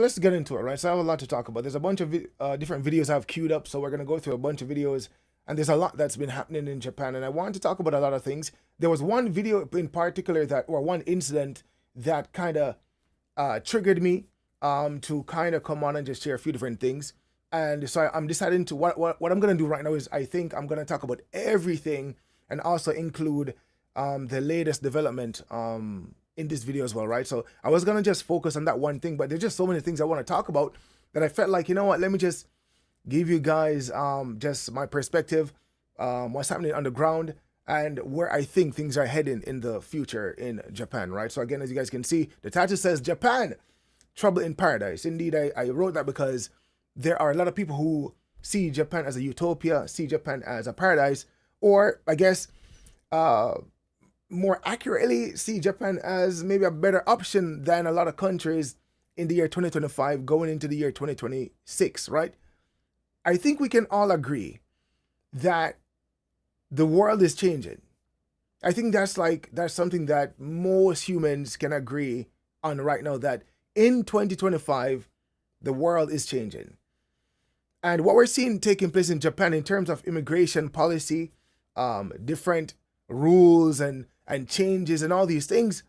let's get into it, right? So I have a lot to talk about. There's a bunch of different videos I've queued up, so we're gonna go through a bunch of videos, and there's a lot that's been happening in Japan, and I want to talk about a lot of things. There was one video in particular that, or one incident that kind of triggered me to kind of come on and just share a few different things. And so I'm deciding to what I'm gonna do right now is I think I'm gonna talk about everything and also include the latest development in this video as well, right? So I was gonna just focus on that one thing, but there's just so many things I want to talk about that I felt like, you know what, let me just give you guys just my perspective, what's happening on the ground, and where I think things are heading in the future in Japan, right? So again, as you guys can see, the title says Japan, Trouble in Paradise. Indeed, I wrote that because there are a lot of people who see Japan as a utopia, see Japan as a paradise, or I guess uh, more accurately, see Japan as maybe a better option than a lot of countries in the year 2025 going into the year 2026, right? I think we can all agree that the world is changing. I think that's something that most humans can agree on right now, that in 2025 the world is changing. And what we're seeing taking place in Japan in terms of immigration policy, different rules and changes and all these things,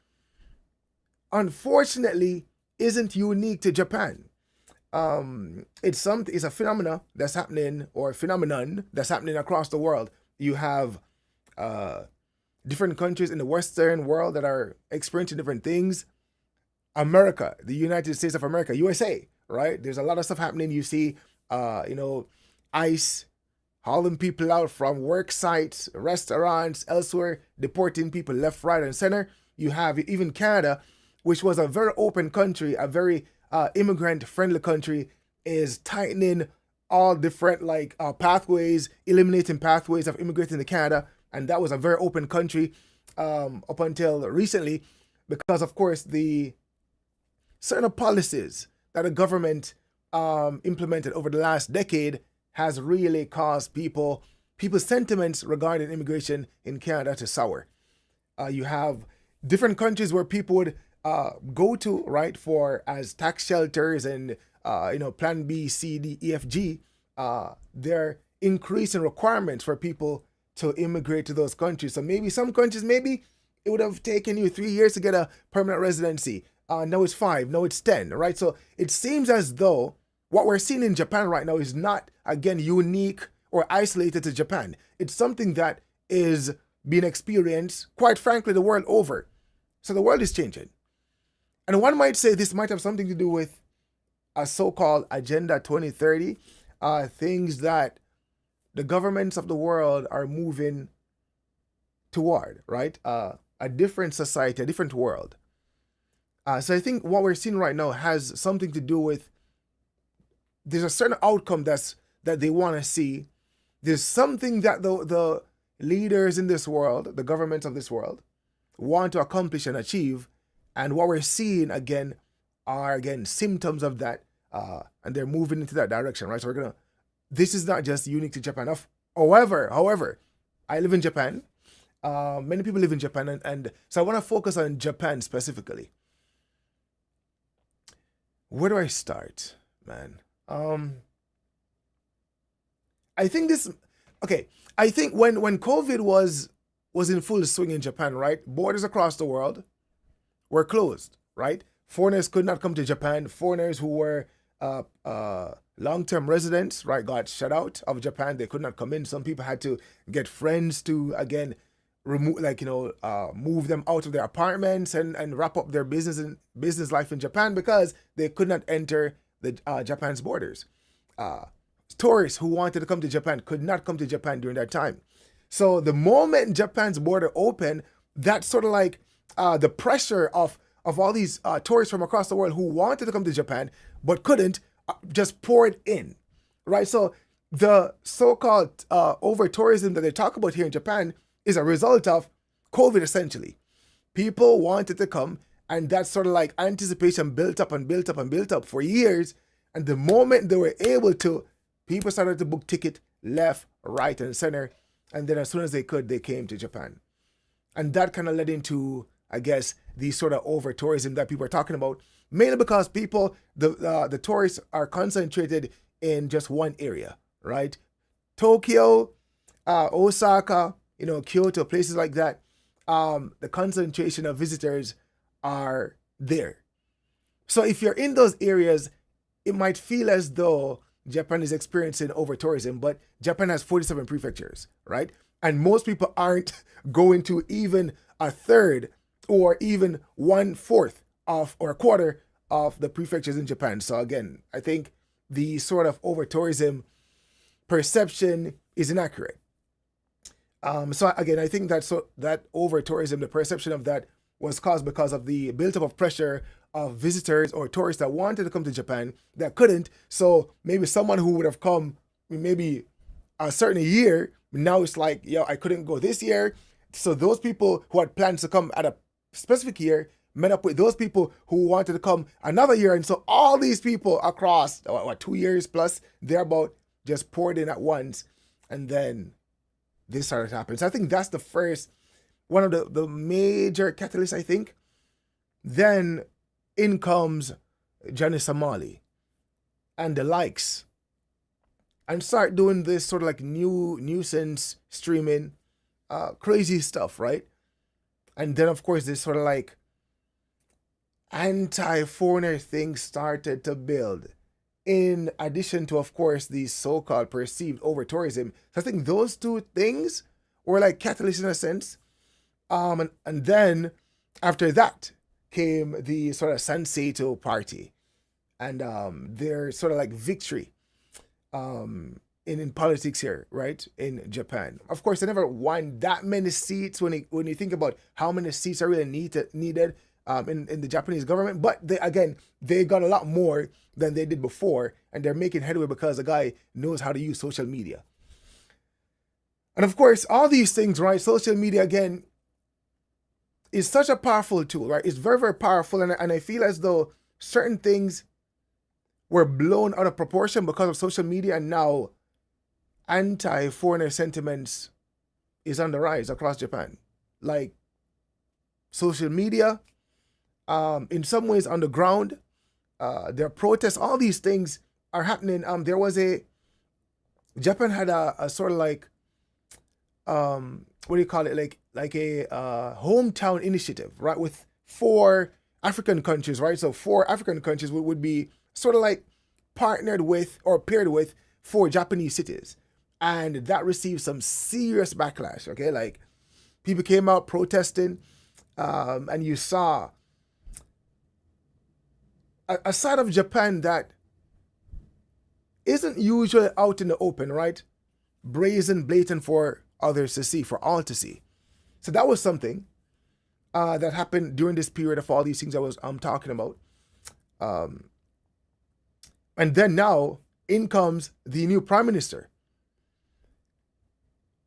unfortunately, isn't unique to Japan. It's a phenomena that's happening, or phenomenon that's happening across the world. You have uh, different countries in the Western world that are experiencing different things. America, the United States of America, USA, right? There's a lot of stuff happening. You see, you know, ICE hauling people out from work sites, restaurants, elsewhere, deporting people left, right, and center. You have even Canada, which was a very open country, a very immigrant-friendly country, is tightening all different pathways, eliminating pathways of immigrating to Canada, and that was a very open country up until recently, because of course the certain policies that the government implemented over the last decade has really caused people's sentiments regarding immigration in Canada to sour. You have different countries where people would go to, right, for as tax shelters and Plan B, C, D, E, F, G. They're increasing requirements for people to immigrate to those countries. So maybe some countries, maybe it would have taken you 3 years to get a permanent residency. Now it's 5, now it's 10, right? So it seems as though what we're seeing in Japan right now is not, again, unique or isolated to Japan. It's something that is being experienced, quite frankly, the world over. So the world is changing. And one might say this might have something to do with a so-called Agenda 2030, things that the governments of the world are moving toward, right? A different society, a different world. So I think what we're seeing right now has something to do with, there's a certain outcome that they want to see. There's something that the leaders in this world, the governments of this world, want to accomplish and achieve. And what we're seeing again are again symptoms of that, and they're moving into that direction, right? So this is not just unique to Japan. However, I live in Japan. Many people live in Japan, and so I want to focus on Japan specifically. Where do I start, man? I think this. Okay, I think when COVID was in full swing in Japan, right? Borders across the world were closed, right? Foreigners could not come to Japan. Foreigners who were long-term residents, right, got shut out of Japan. They could not come in. Some people had to get friends to again remove, move them out of their apartments and wrap up their business life in Japan because they could not enter the Japan's borders. Tourists who wanted to come to Japan could not come to Japan during that time. So the moment Japan's border opened, that sort of the pressure of all these tourists from across the world who wanted to come to Japan but couldn't, just poured in, right? So the so-called over-tourism that they talk about here in Japan is a result of COVID, essentially. People wanted to come, and that sort of anticipation built up and built up and built up for years. And the moment they were able to, people started to book ticket left, right, and center. And then as soon as they could, they came to Japan. And that kind of led into, I guess, the sort of over tourism that people are talking about. mainly because the tourists are concentrated in just one area, right? Tokyo, Osaka, Kyoto, places like that. The concentration of visitors are there. So if you're in those areas, it might feel as though Japan is experiencing over tourism, but Japan has 47 prefectures, right? And most people aren't going to even a third or even 1/4 of or a quarter of the prefectures in Japan. So again, I think the sort of over tourism perception is inaccurate. So again, I think that over tourism, the perception of that was caused because of the built up of pressure of visitors or tourists that wanted to come to Japan that couldn't. So maybe someone who would have come maybe a certain year, now it's like, I couldn't go this year. So those people who had plans to come at a specific year met up with those people who wanted to come another year. And so all these people across 2 years plus, they're about just poured in at once. And then this started happening. So I think that's one of the major catalysts, I think. Then in comes Johnny Somali and the likes and start doing this sort of like nuisance streaming, crazy stuff, right? And then, of course, this sort of like anti-foreigner thing started to build. In addition to, of course, the so-called perceived over-tourism. So I think those two things were like catalysts in a sense. And then after that came the sort of Sanseito party and their sort of like victory in politics here, right, in Japan. Of course, they never won that many seats when you think about how many seats are really needed in the Japanese government. But they got a lot more than they did before, and they're making headway because the guy knows how to use social media. And of course, all these things, right, social media, again, is such a powerful tool, right? It's very, very powerful, and I feel as though certain things were blown out of proportion because of social media, and now anti-foreigner sentiments is on the rise across Japan. Like social media, in some ways on the ground, there are protests, all these things are happening. Japan had a sort of like, what do you call it? Like a hometown initiative, right? With 4 African countries, right? So 4 African countries would be sort of like partnered with or paired with 4 Japanese cities. And that received some serious backlash, okay? Like people came out protesting, and you saw a side of Japan that isn't usually out in the open, right? Brazen, blatant for others to see, for all to see. So that was something that happened during this period of all these things I'm talking about. And then now in comes the new prime minister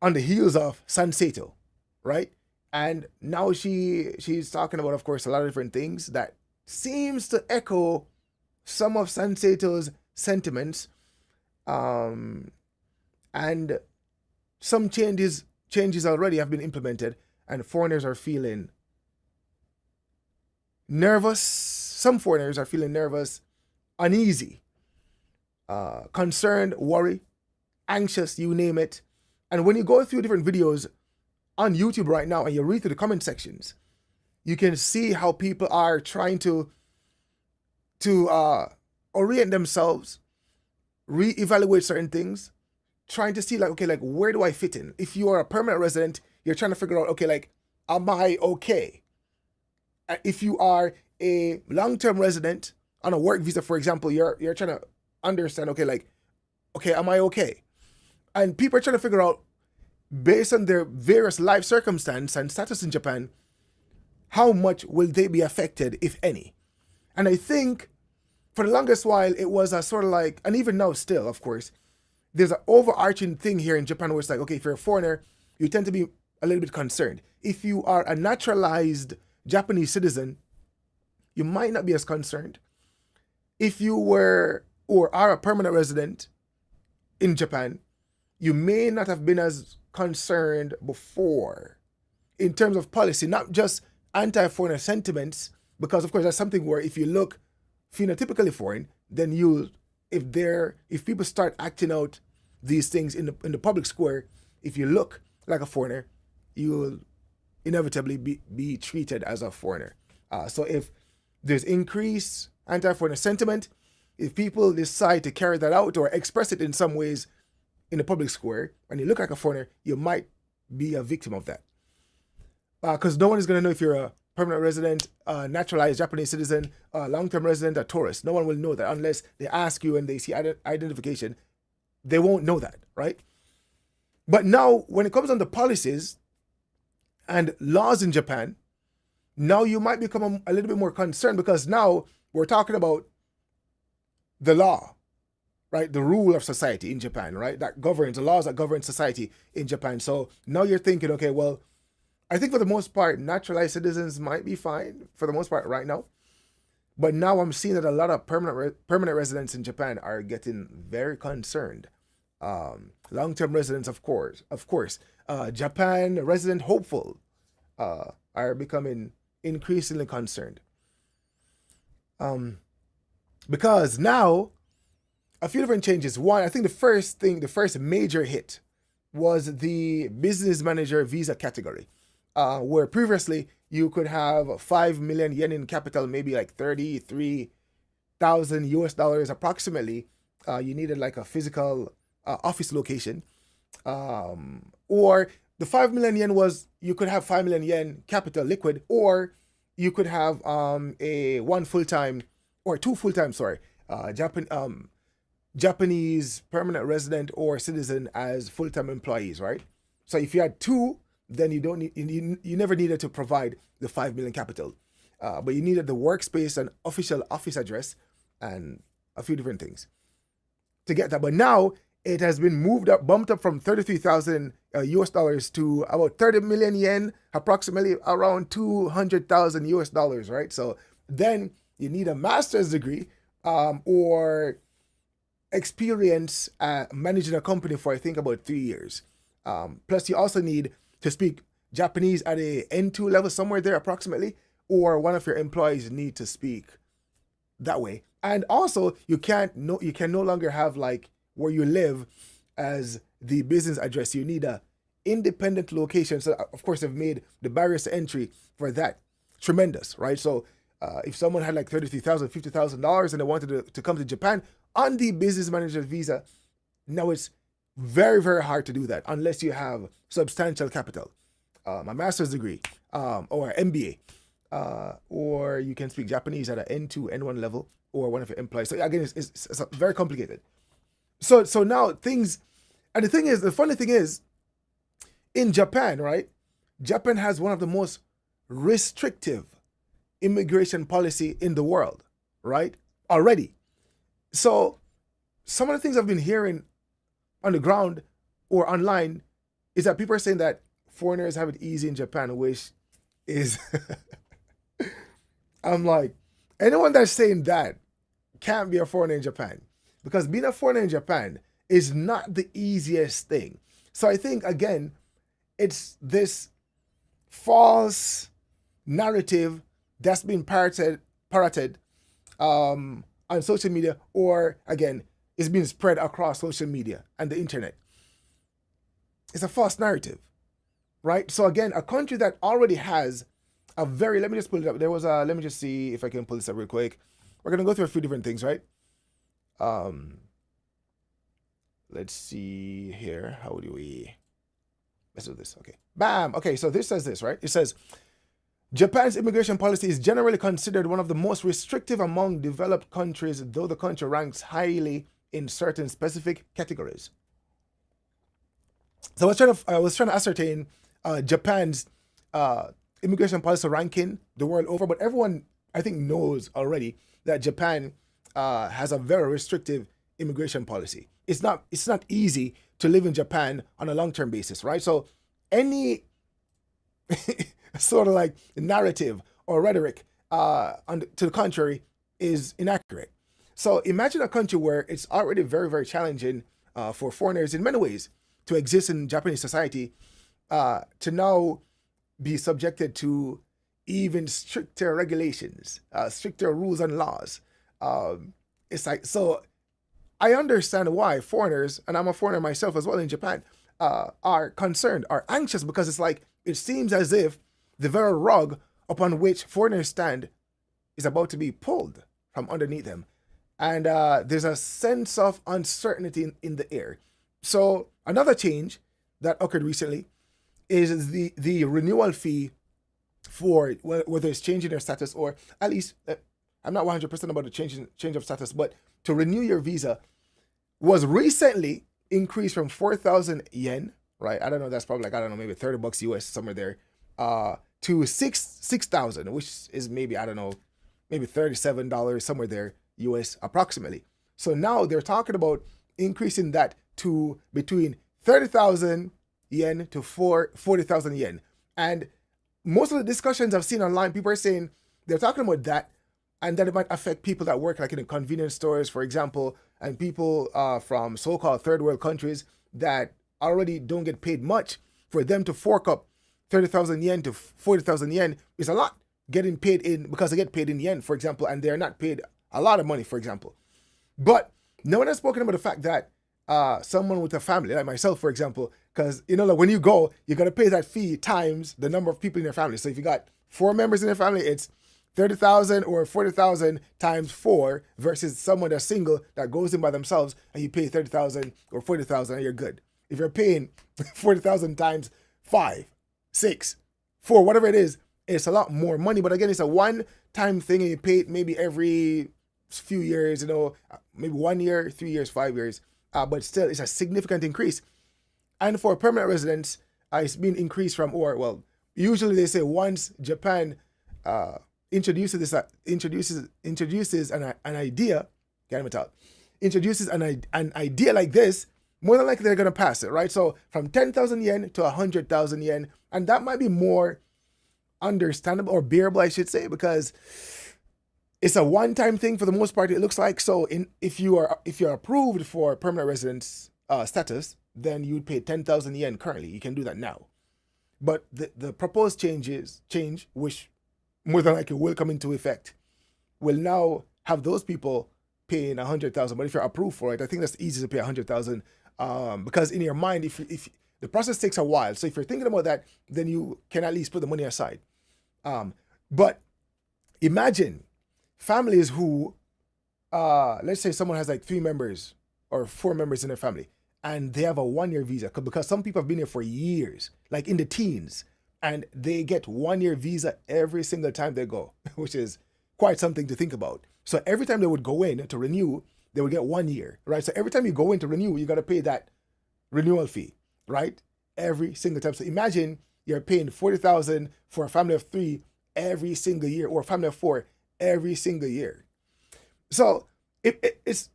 on the heels of Sanseito, right? And now she's talking about, of course, a lot of different things that seems to echo some of Sanseito's sentiments, and some changes already have been implemented, and foreigners are feeling nervous. Some foreigners are feeling nervous, uneasy, concerned, worried, anxious, you name it. And when you go through different videos on YouTube right now and you read through the comment sections, you can see how people are trying to orient themselves, reevaluate certain things, trying to see like, okay, like where do I fit in? If you are a permanent resident, you're trying to figure out, okay, like, am I okay? If you are a long-term resident on a work visa, for example, you're trying to understand, okay, like, okay, am I okay? And people are trying to figure out, based on their various life circumstance and status in Japan, how much will they be affected, if any? And I think for the longest while, it was a sort of like, and even now still, of course, there's an overarching thing here in Japan where it's like, okay, if you're a foreigner, you tend to be a little bit concerned. If you are a naturalized Japanese citizen, you might not be as concerned. If you were or are a permanent resident in Japan, you may not have been as concerned before in terms of policy, not just anti-foreigner sentiments, because of course that's something where if you look phenotypically foreign, then if people start acting out these things in the public square, if you look like a foreigner, you'll inevitably be treated as a foreigner. So if there's increased anti-foreigner sentiment, if people decide to carry that out or express it in some ways in the public square, and you look like a foreigner, you might be a victim of that. Because no one is going to know if you're a permanent resident, naturalized Japanese citizen, long-term resident, a tourist. No one will know that unless they ask you and they see identification. They won't know that, right? But now, when it comes on the policies and laws in Japan, now you might become a little bit more concerned, because now we're talking about the law, right? The rule of society in Japan, right? That governs, the laws that govern society in Japan. So now you're thinking, okay, well, I think for the most part, naturalized citizens might be fine for the most part right now. But now I'm seeing that a lot of permanent residents in Japan are getting very concerned. Long-term residents, of course. Japan resident hopeful are becoming increasingly concerned. Because now, a few different changes. One, I think the first major hit was the business manager visa category, where previously you could have 5 million yen in capital, maybe like 33,000 US dollars approximately. You needed like a physical office location. Or the 5 million yen was, you could have 5 million yen capital liquid, or you could have two full-time, Japanese permanent resident or citizen as full-time employees, right? So if you had two, then you never needed to provide the 5 million capital, but you needed the workspace and official office address and a few different things to get that. But now it has been bumped up from 33,000 US dollars to about 30 million yen, approximately around 200,000 US dollars, right? So then you need a master's degree or experience managing a company for, I think, about 3 years. Plus, you also need to speak Japanese at a N2 level, somewhere there approximately, or one of your employees need to speak that way. And also, you can no longer have like where you live as the business address. You need a independent location. So of course, they've made the barriers to entry for that tremendous, right? So if someone had like $33,000, $50,000 and they wanted to come to Japan on the business manager visa, now it's very, very hard to do that unless you have substantial capital, a master's degree, or MBA, or you can speak Japanese at an N2, N1 level, or one of your employees. So again, it's very complicated. So now things, and the funny thing is, in Japan, right? Japan has one of the most restrictive immigration policy in the world, right? Already. So some of the things I've been hearing on the ground or online is that people are saying that foreigners have it easy in Japan, which is, I'm like, anyone that's saying that can't be a foreigner in Japan, because being a foreigner in Japan is not the easiest thing. So I think, again, it's this false narrative that's been parroted on social media, or again, it's being spread across social media and the internet. It's a false narrative, right? So again, a country that already has a very, let me just pull it up. Let me just see if I can pull this up real quick. We're going to go through a few different things, right? Let's see here. Let's do this. Okay. Bam. Okay. So this says this, right? It says, Japan's immigration policy is generally considered one of the most restrictive among developed countries, though the country ranks highly in certain specific categories. So I was trying to ascertain Japan's immigration policy ranking the world over, but everyone, I think, knows already that Japan has a very restrictive immigration policy. It's not easy to live in Japan on a long-term basis, right? So any sort of like narrative or rhetoric to the contrary is inaccurate. So imagine a country where it's already very, very challenging for foreigners in many ways to exist in Japanese society, to now be subjected to even stricter regulations, stricter rules and laws. It's like, so I understand why foreigners, and I'm a foreigner myself as well in Japan, are concerned, are anxious, because it's like it seems as if the very rug upon which foreigners stand is about to be pulled from underneath them. And there's a sense of uncertainty in the air. So another change that occurred recently is the renewal fee for whether it's changing their status, or at least I'm not 100% about the change of status, but to renew your visa was recently increased from 4,000 yen, right? I don't know, that's probably like, I don't know, maybe $30 US, somewhere there, to 6,000, which is maybe, I don't know, maybe $37 somewhere there US approximately. So now they're talking about increasing that to between 30,000 yen to 40,000 yen. And most of the discussions I've seen online, people are saying they're talking about that, and that it might affect people that work like in the convenience stores, for example, and people from so-called third world countries that already don't get paid much. For them to fork up 30,000 yen to 40,000 yen is a lot, getting paid in, because they get paid in yen, for example, and they're not paid a lot of money, for example. But no one has spoken about the fact that someone with a family, like myself, for example, because, you know, like when you go, you got to pay that fee times the number of people in your family. So if you got 4 members in your family, it's 30,000 or 40,000 times 4, versus someone that's single that goes in by themselves and you pay 30,000 or 40,000 and you're good. If you're paying 40,000 times 5, 6, 4, whatever it is, it's a lot more money. But again, it's a one-time thing, and you pay it maybe every few years, you know, maybe 1 year, 3 years, 5 years. But still, it's a significant increase. And for permanent residents, it's been increased from, or well, usually they say once Japan introduces an idea, can't even talk, introduces an idea like this, more than likely they're gonna pass it, right? So from 10,000 yen to 100,000 yen, and that might be more understandable or bearable, I should say, because it's a one-time thing for the most part, it looks like. So if you're approved for permanent residence status, then you'd pay 10,000 yen currently. You can do that now. But the proposed change, which more than likely will come into effect, will now have those people paying 100,000. But if you're approved for it, I think that's easy to pay 100,000, because in your mind, if the process takes a while, so if you're thinking about that, then you can at least put the money aside. But imagine families who, let's say someone has like 3 members or 4 members in their family, and they have a 1-year visa, because some people have been here for years, like in the teens, and they get 1-year visa every single time they go, which is quite something to think about. So every time they would go in to renew, they would get 1 year, right? So every time you go in to renew, you got to pay that renewal fee, right? Every single time. So imagine you're paying 40,000 for a family of 3 every single year, or a family of 4 every single year. So it's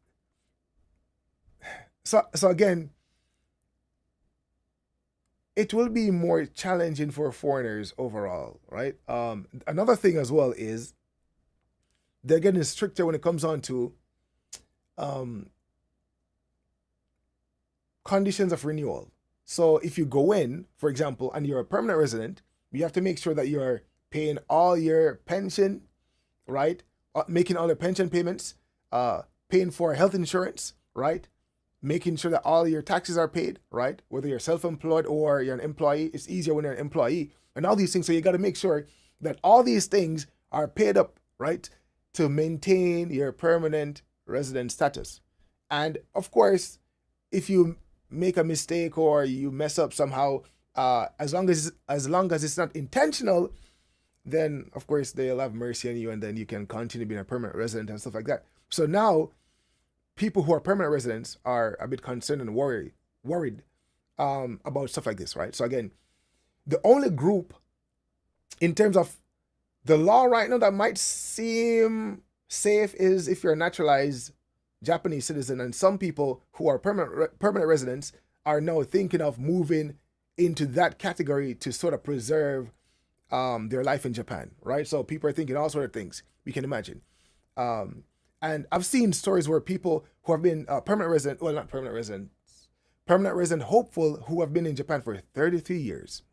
so again, it will be more challenging for foreigners overall, right? Another thing as well is they're getting stricter when it comes on to conditions of renewal. So if you go in, for example, and you're a permanent resident, you have to make sure that you're paying all your pension, right? Making all your pension payments, paying for health insurance, right? Making sure that all your taxes are paid, right? Whether you're self-employed or you're an employee, it's easier when you're an employee, and all these things. So you got to make sure that all these things are paid up, right? To maintain your permanent resident status. And of course, if you make a mistake or you mess up somehow, as long as it's not intentional, then of course they'll have mercy on you, and then you can continue being a permanent resident and stuff like that. So now people who are permanent residents are a bit concerned and worried about stuff like this, right? So again, the only group in terms of the law right now that might seem safe is if you're a naturalized Japanese citizen, and some people who are permanent residents are now thinking of moving into that category to sort of preserve their life in Japan, right? So people are thinking all sorts of things, we can imagine. And I've seen stories where people who have been permanent resident hopeful, who have been in Japan for 33 years.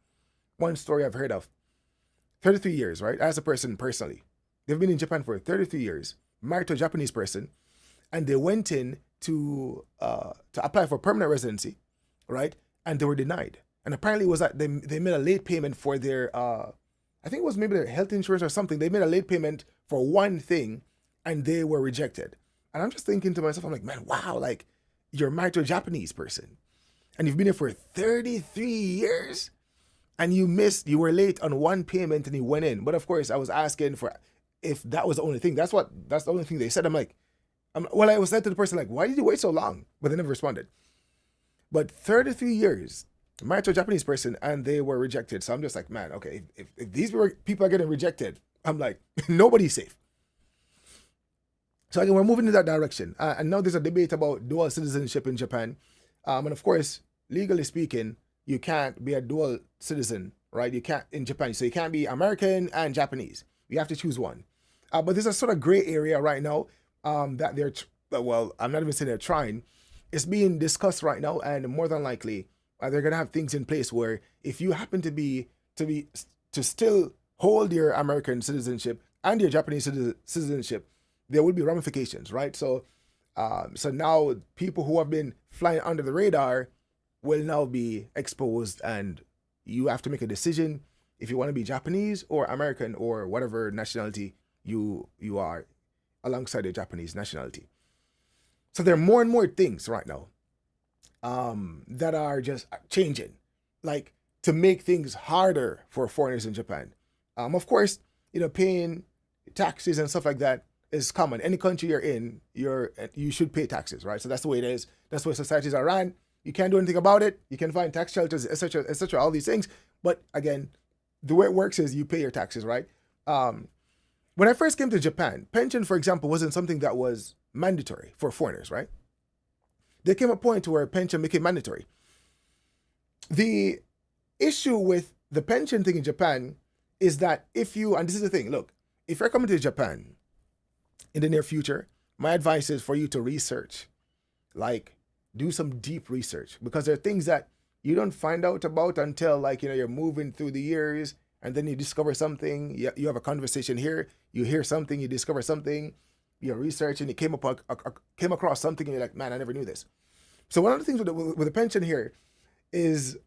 One story I've heard of, 33 years, right? As a person personally, they've been in Japan for 33 years, married to a Japanese person, and they went in to apply for permanent residency, right? And they were denied. And apparently it was that they made a late payment for their I think it was maybe their health insurance or something. They made a late payment for one thing, and they were rejected. And I'm just thinking to myself, I'm like, man, wow, like you're married to a Japanese person, and you've been here for 33 years, and you were late on one payment, and you went in. But of course, I was asking for if that was the only thing. That's the only thing they said. Well, I was said to the person like, why did you wait so long? But they never responded. But 33 years married to a Japanese person, and they were rejected. So I'm just like, man, okay, if these people are getting rejected, I'm like, nobody's safe. So again, we're moving in that direction. And now there's a debate about dual citizenship in Japan. And of course, legally speaking, you can't be a dual citizen, right? You can't in Japan. So you can't be American and Japanese. You have to choose one. But there's a sort of gray area right now that well, I'm not even saying they're trying. It's being discussed right now, and more than likely, they're gonna have things in place where if you happen to still hold your American citizenship and your Japanese citizenship, there will be ramifications, right? So now people who have been flying under the radar will now be exposed, and you have to make a decision if you want to be Japanese or American or whatever nationality you are alongside your Japanese nationality. So there are more and more things right now that are just changing, like to make things harder for foreigners in Japan. Of course, paying taxes and stuff like that is common. Any country you're in, you should pay taxes, right? So that's the way it is. That's the way societies are ran. You can't do anything about it. You can find tax shelters, etc., etc., all these things. But again, the way it works is you pay your taxes, right? When I first came to Japan, pension, for example, wasn't something that was mandatory for foreigners, right? There came a point where pension became mandatory. The issue with the pension thing in Japan is that and this is the thing, look, if you're coming to Japan in the near future, my advice is for you to research, like do some deep research, because there are things that you don't find out about until you're moving through the years, and then you discover something, you have a conversation here, you hear something, you discover something, you're researching, you came across something, and you're like, man, I never knew this. So one of the things with the pension here is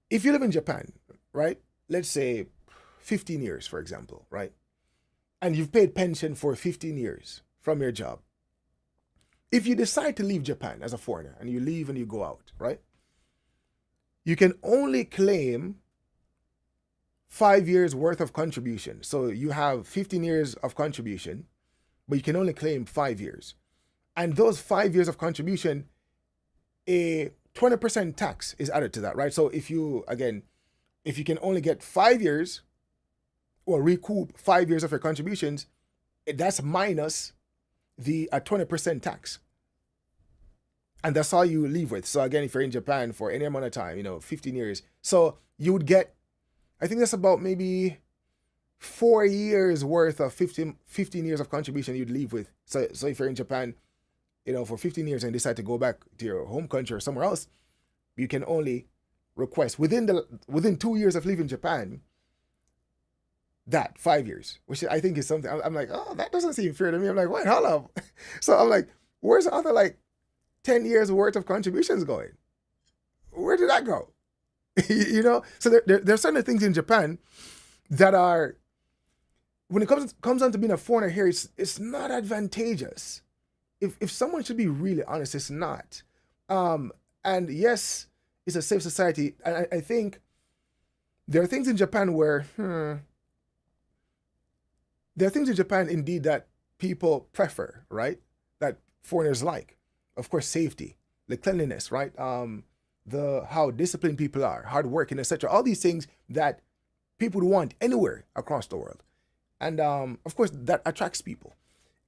if you live in Japan, right, let's say 15 years, for example, right, and you've paid pension for 15 years from your job, if you decide to leave Japan as a foreigner and you leave and you go out, right, you can only claim 5 years worth of contribution. So you have 15 years of contribution, but you can only claim 5 years. And those 5 years of contribution, a 20% tax is added to that, right? So if you can only get 5 years or recoup 5 years of your contributions, that's minus the 20% tax. And that's all you leave with. So again, if you're in Japan for any amount of time, 15 years, so you would get, I think that's about maybe 4 years worth of 15 years of contribution you'd leave with. So if you're in Japan, for 15 years and decide to go back to your home country or somewhere else, you can only request within 2 years of leaving Japan, that 5 years, which I think is something I'm like, oh, that doesn't seem fair to me. I'm like, wait, hold up. So I'm like, where's the other 10 years worth of contributions going? Where did that go? So there are certain things in Japan that are, when it comes down to being a foreigner here, it's not advantageous. If someone should be really honest, it's not. And yes, it's a safe society. And I think there are things in Japan where, there are things in Japan indeed that people prefer, right? That foreigners like. Of course, safety, the cleanliness, right? How disciplined people are, hard working, etc. All these things that people would want anywhere across the world. And of course, that attracts people.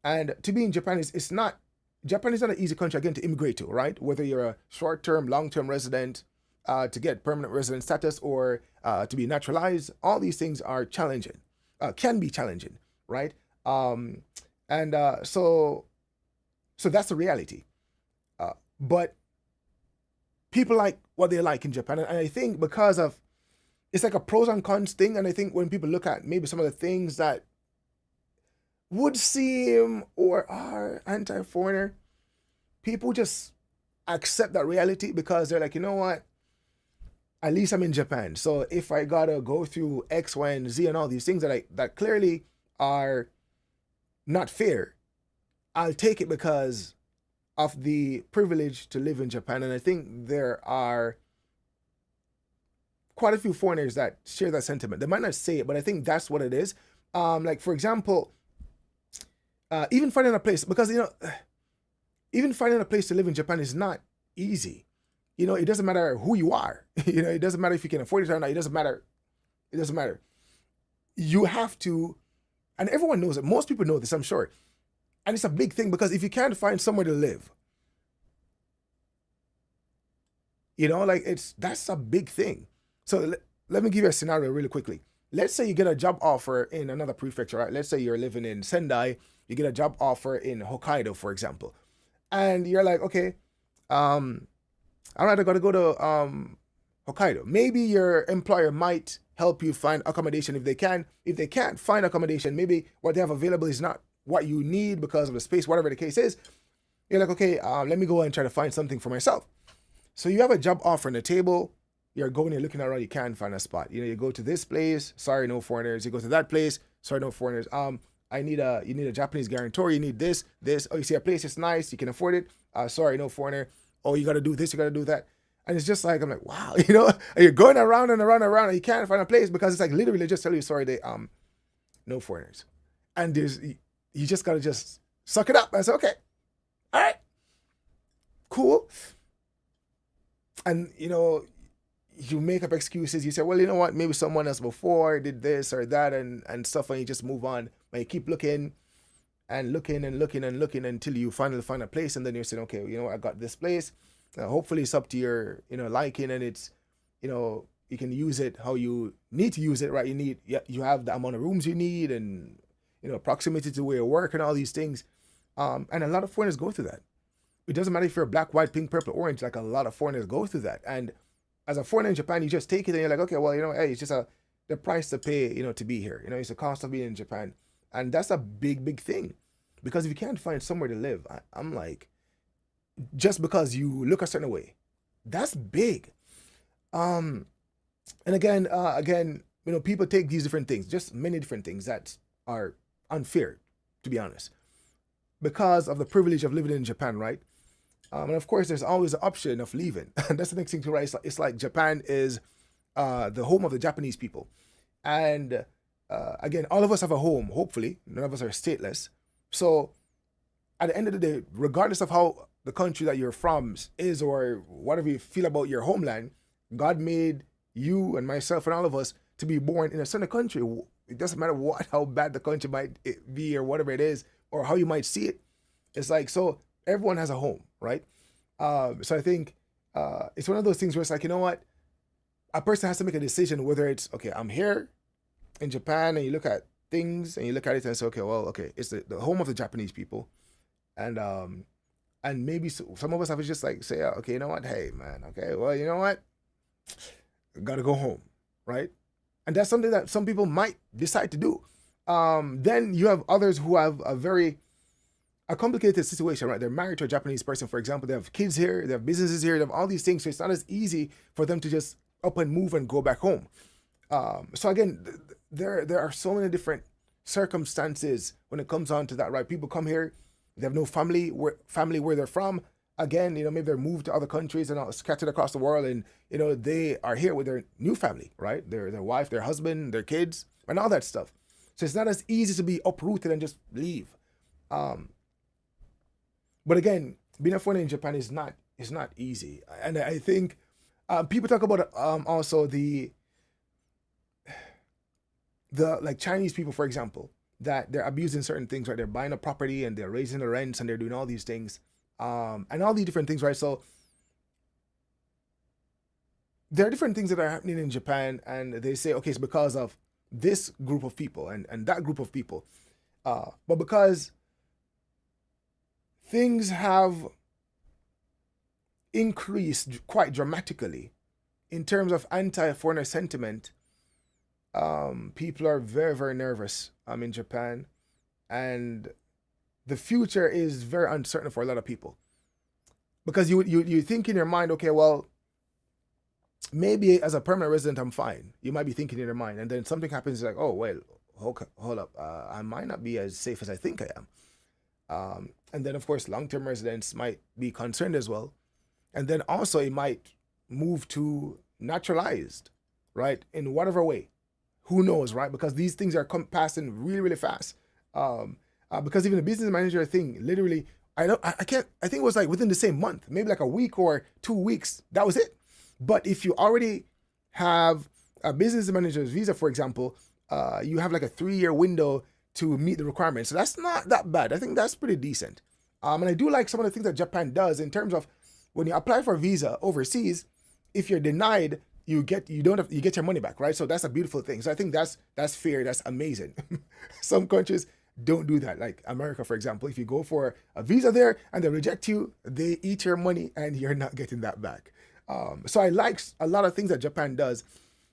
And to be in Japan Japan is not an easy country again to immigrate to, right? Whether you're a short-term, long-term resident, to get permanent resident status, or to be naturalized, all these things are challenging, can be challenging, right? So that's the reality. But people like what they like in Japan, and I think because of, it's like a pros and cons thing. And I think when people look at maybe some of the things that would seem or are anti-foreigner, people just accept that reality because they're like, you know what? At least I'm in Japan. So if I gotta go through X, Y, and Z and all these things that clearly are not fair, I'll take it because of the privilege to live in Japan. And I think there are quite a few foreigners that share that sentiment. They might not say it, but I think that's what it is. Like for example, even finding a place because even finding a place to live in Japan is not easy. It doesn't matter who you are. It doesn't matter if you can afford it or not. It doesn't matter. It doesn't matter. You have to, and everyone knows it. Most people know this, I'm sure. And it's a big thing because if you can't find somewhere to live, like that's a big thing. So let me give you a scenario really quickly. Let's say you get a job offer in another prefecture, right? Let's say you're living in Sendai, you get a job offer in Hokkaido, for example, and you're like, okay, um, all right, I got to go to Hokkaido. Maybe your employer might help you find accommodation if they can. If they can't find accommodation, maybe what they have available is not what you need because of the space, whatever the case is. You're like, okay, let me go and try to find something for myself. So you have a job offer on the table. You're going, you're looking around, you can't find a spot. You go to this place, sorry, no foreigners. You go to that place, sorry, no foreigners. You need a Japanese guarantor. You need this. Oh, you see a place, it's nice, you can afford it. Sorry, no foreigner. Oh, you got to do this, you got to do that. And it's just like, I'm like, wow, and you're going around and around and around and you can't find a place because it's like literally just tell you, sorry, they, no foreigners. And you just got to just suck it up. I said, okay, all right, cool. And, you make up excuses. You say, well, you know what? Maybe someone else before did this or that and stuff, and you just move on. But you keep looking and looking and looking and looking until you finally find a place, and then you're saying, okay, I got this place. Hopefully, it's up to your liking, and it's you can use it how you need to use it, right? You have the amount of rooms you need, and proximity to where you work and all these things. And a lot of foreigners go through that. It doesn't matter if you're black, white, pink, purple, orange. Like a lot of foreigners go through that, and as a foreigner in Japan, you just take it and you're like, okay, well, hey, it's just the price to pay, to be here. It's the cost of being in Japan. And that's a big, big thing. Because if you can't find somewhere to live, I'm like, just because you look a certain way, that's big. Um, and again, people take these different things, just many different things that are unfair, to be honest, because of the privilege of living in Japan, right? And of course, there's always the option of leaving. And that's the next thing to write. It's like Japan is the home of the Japanese people. And again, all of us have a home, hopefully. None of us are stateless. So at the end of the day, regardless of how the country that you're from is or whatever you feel about your homeland, God made you and myself and all of us to be born in a certain country. It doesn't matter how bad the country might be or whatever it is or how you might see it. It's like, so everyone has a home, right? So I think it's one of those things where it's like, you know what? A person has to make a decision whether it's, okay, I'm here in Japan, and you look at things and you look at it and say, okay, well, okay, it's the home of the Japanese people. And maybe some of us have to just like say, okay, you know what? Hey, man, okay, well, you know what? Gotta go home, right? And that's something that some people might decide to do. Then you have others who have a complicated situation, right? They're married to a Japanese person, for example. They have kids here, they have businesses here, they have all these things. So it's not as easy for them to just up and move and go back home. So again, there are so many different circumstances when it comes on to that, right? People come here, they have no family where they're from. Again, maybe they're moved to other countries and are scattered across the world, and they are here with their new family, right? Their wife, their husband, their kids, and all that stuff. So it's not as easy to be uprooted and just leave. Um, but again, being a foreigner in Japan is not easy, and I think people talk about also the like Chinese people, for example, that they're abusing certain things, right? They're buying a property and they're raising the rents and they're doing all these things, and all these different things, right? So there are different things that are happening in Japan, and they say, okay, it's because of this group of people and that group of people, but because things have increased quite dramatically in terms of anti-foreigner sentiment. People are very, very nervous in Japan, and the future is very uncertain for a lot of people because you think in your mind, okay, well, maybe as a permanent resident I'm fine. You might be thinking in your mind, and then something happens like, oh well, hold up, I might not be as safe as I think I am. And then of course long-term residents might be concerned as well, and then also it might move to naturalized, right, in whatever way. Who knows, right? Because these things are passing really, really fast. Um, because even the business manager thing, literally, I can't, I think it was like within the same month, maybe like a week or 2 weeks. That was it. But if you already have a business manager's visa, for example, you have like a 3 year window to meet the requirements. So that's not that bad. I think that's pretty decent. And I do like some of the things that Japan does in terms of when you apply for a visa overseas, if you're denied, you get your money back, right? So that's a beautiful thing. So I think that's fair. That's amazing. Some countries don't do that, like America, for example. If you go for a visa there and they reject you, they eat your money and you're not getting that back. So I like a lot of things that Japan does,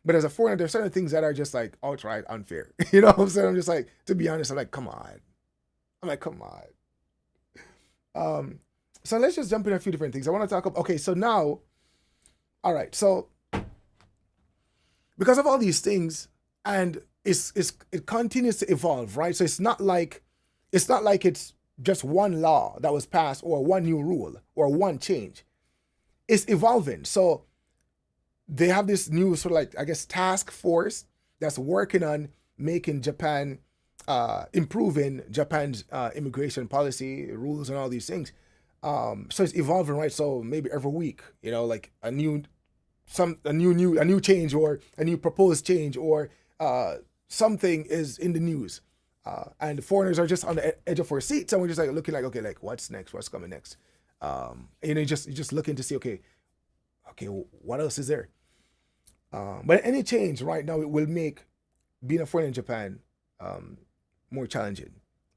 but as a foreigner, there's certain things that are just like outright unfair. You know what I'm saying? I'm just like, to be honest, I'm like, come on. I'm like, come on. Um, so let's just jump in a few different things. I want to talk about, okay, so now, all right, so because of all these things, and it continues to evolve, right? So it's not like it's just one law that was passed or one new rule or one change. It's evolving. So they have this new sort of like, I guess, task force that's working on making Japan, improving Japan's immigration policy rules and all these things. So it's evolving, right? So maybe every week, like a new change or a new proposed change or something is in the news. And the foreigners are just on the edge of our seats, and we're just like looking like, okay, like what's next? What's coming next? You just looking to see, okay, what else is there? But any change right now, it will make being a foreigner in Japan um, more challenging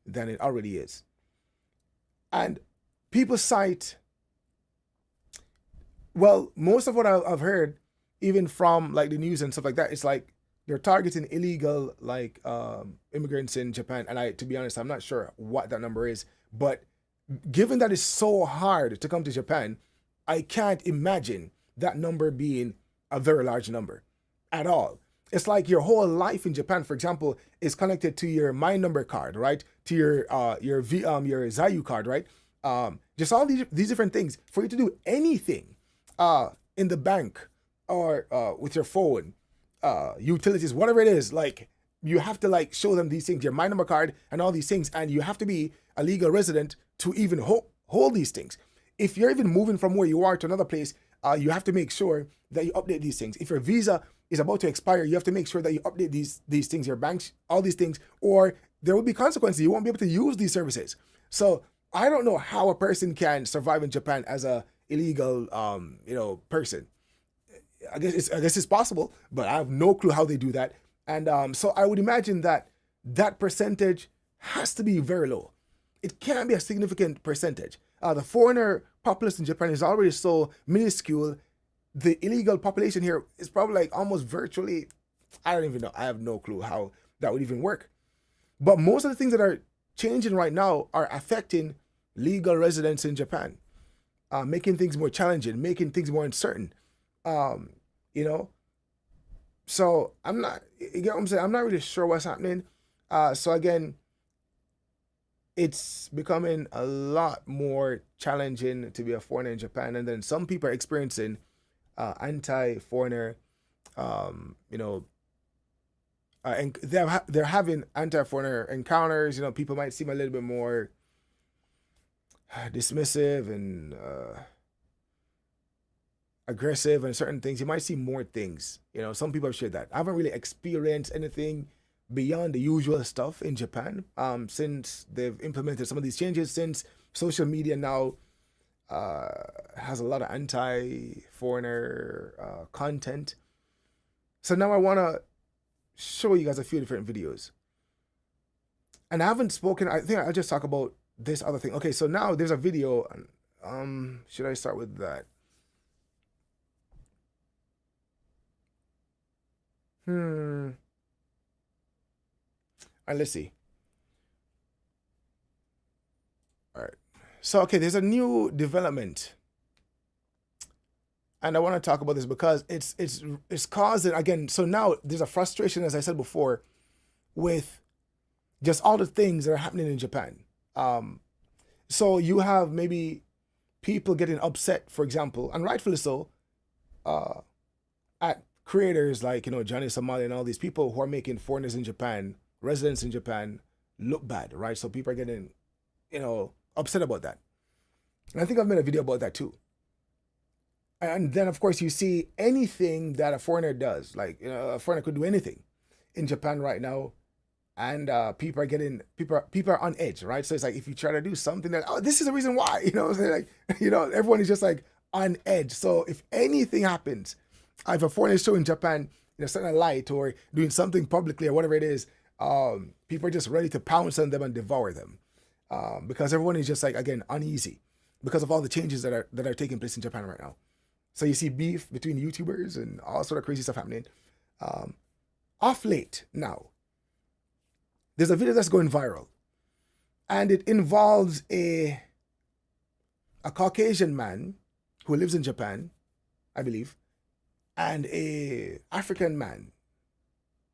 than it already is. And people cite, well, most of what I've heard, even from like the news and stuff like that, it's like they're targeting illegal like immigrants in Japan. And to be honest, I'm not sure what that number is, but given that it's so hard to come to Japan, I can't imagine that number being a very large number at all. It's like your whole life in Japan, for example, is connected to your My Number card, right? To your Zayu card, right? Just all these different things for you to do anything in the bank or with your phone, utilities, whatever it is. Like you have to like show them these things, your My Number card and all these things, and you have to be a legal resident to even hold these things. If you're even moving from where you are to another place, you have to make sure that you update these things. If your visa is about to expire, you have to make sure that you update these things, your banks, all these things, or there will be consequences. You won't be able to use these services. So I don't know how a person can survive in Japan as a illegal, person. I guess it's possible, but I have no clue how they do that. And so I would imagine that that percentage has to be very low. It can't be a significant percentage. The foreigner populace in Japan is already so minuscule. The illegal population here is probably like almost virtually, I don't even know. I have no clue how that would even work. But most of the things that are changing right now are affecting legal residents in Japan, making things more challenging, making things more uncertain. Um, you know, so I'm not, you get what I'm saying? I'm not really sure what's happening. So again, it's becoming a lot more challenging to be a foreigner in Japan, and then some people are experiencing anti-foreigner, you know, and they're having anti-foreigner encounters. People might seem a little bit more dismissive and aggressive and certain things. You might see more things. Some people have shared that. I haven't really experienced anything beyond the usual stuff in Japan since they've implemented some of these changes, since social media now has a lot of anti-foreigner content. So now I want to show you guys a few different videos. And I haven't spoken, I think I'll just talk about this other thing. Okay, so now there's a video. Should I start with that? And let's see. So okay, there's a new development, and I want to talk about this because it's causing again. So now there's a frustration, as I said before, with just all the things that are happening in Japan. Um, so you have maybe people getting upset, for example, and rightfully so, uh, at creators like Johnny Somali and all these people who are making foreigners in Japan, residents in Japan, look bad, right? So people are getting upset about that, and I think I've made a video about that too. And then of course you see anything that a foreigner does, like a foreigner could do anything in Japan right now, and people are on edge, right? So it's like if you try to do something that this is the reason why, what I'm saying? Like everyone is just like on edge. So if anything happens, if a foreigner is showing Japan setting a light or doing something publicly or whatever it is, people are just ready to pounce on them and devour them, because everyone is just like again uneasy because of all the changes that are taking place in Japan right now. So you see beef between YouTubers and all sort of crazy stuff happening. Um, Off late now, there's a video that's going viral, and it involves a Caucasian man who lives in Japan, I believe, and a African man,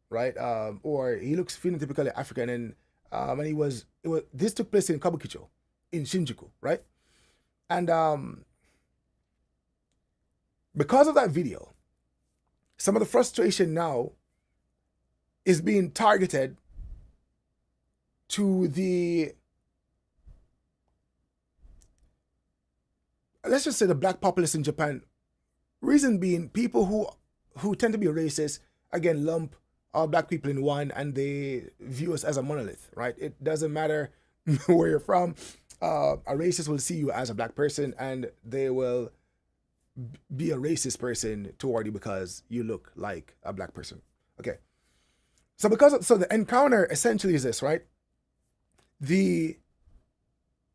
right? Or he looks phenotypically African, and this took place in Kabukicho, in Shinjuku, right? And because of that video, some of the frustration now is being targeted to let's just say the black populace in Japan. Reason being, people who tend to be racist, again, lump all black people in one, and they view us as a monolith, right? It doesn't matter where you're from. A racist will see you as a black person, and they will be a racist person toward you because you look like a black person. Okay. So the encounter essentially is this, right? The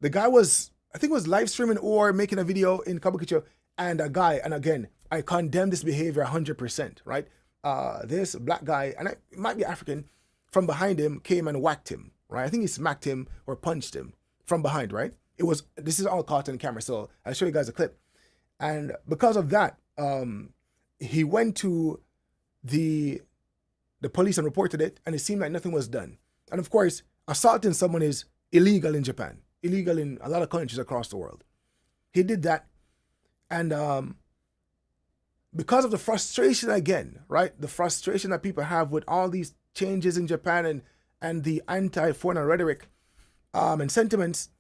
guy was, I think, was live streaming or making a video in Kabukicho, and a guy, and again, I condemn this behavior 100%, right? This black guy, and it might be African, from behind him came and whacked him, right? I think he smacked him or punched him from behind, right? This is all caught on camera, so I'll show you guys a clip. And because of that, he went to the police and reported it, and it seemed like nothing was done. And of course, assaulting someone is illegal in Japan, illegal in a lot of countries across the world. He did that, and because of the frustration again, right? The frustration that people have with all these changes in Japan and the anti-foreigner rhetoric and sentiments.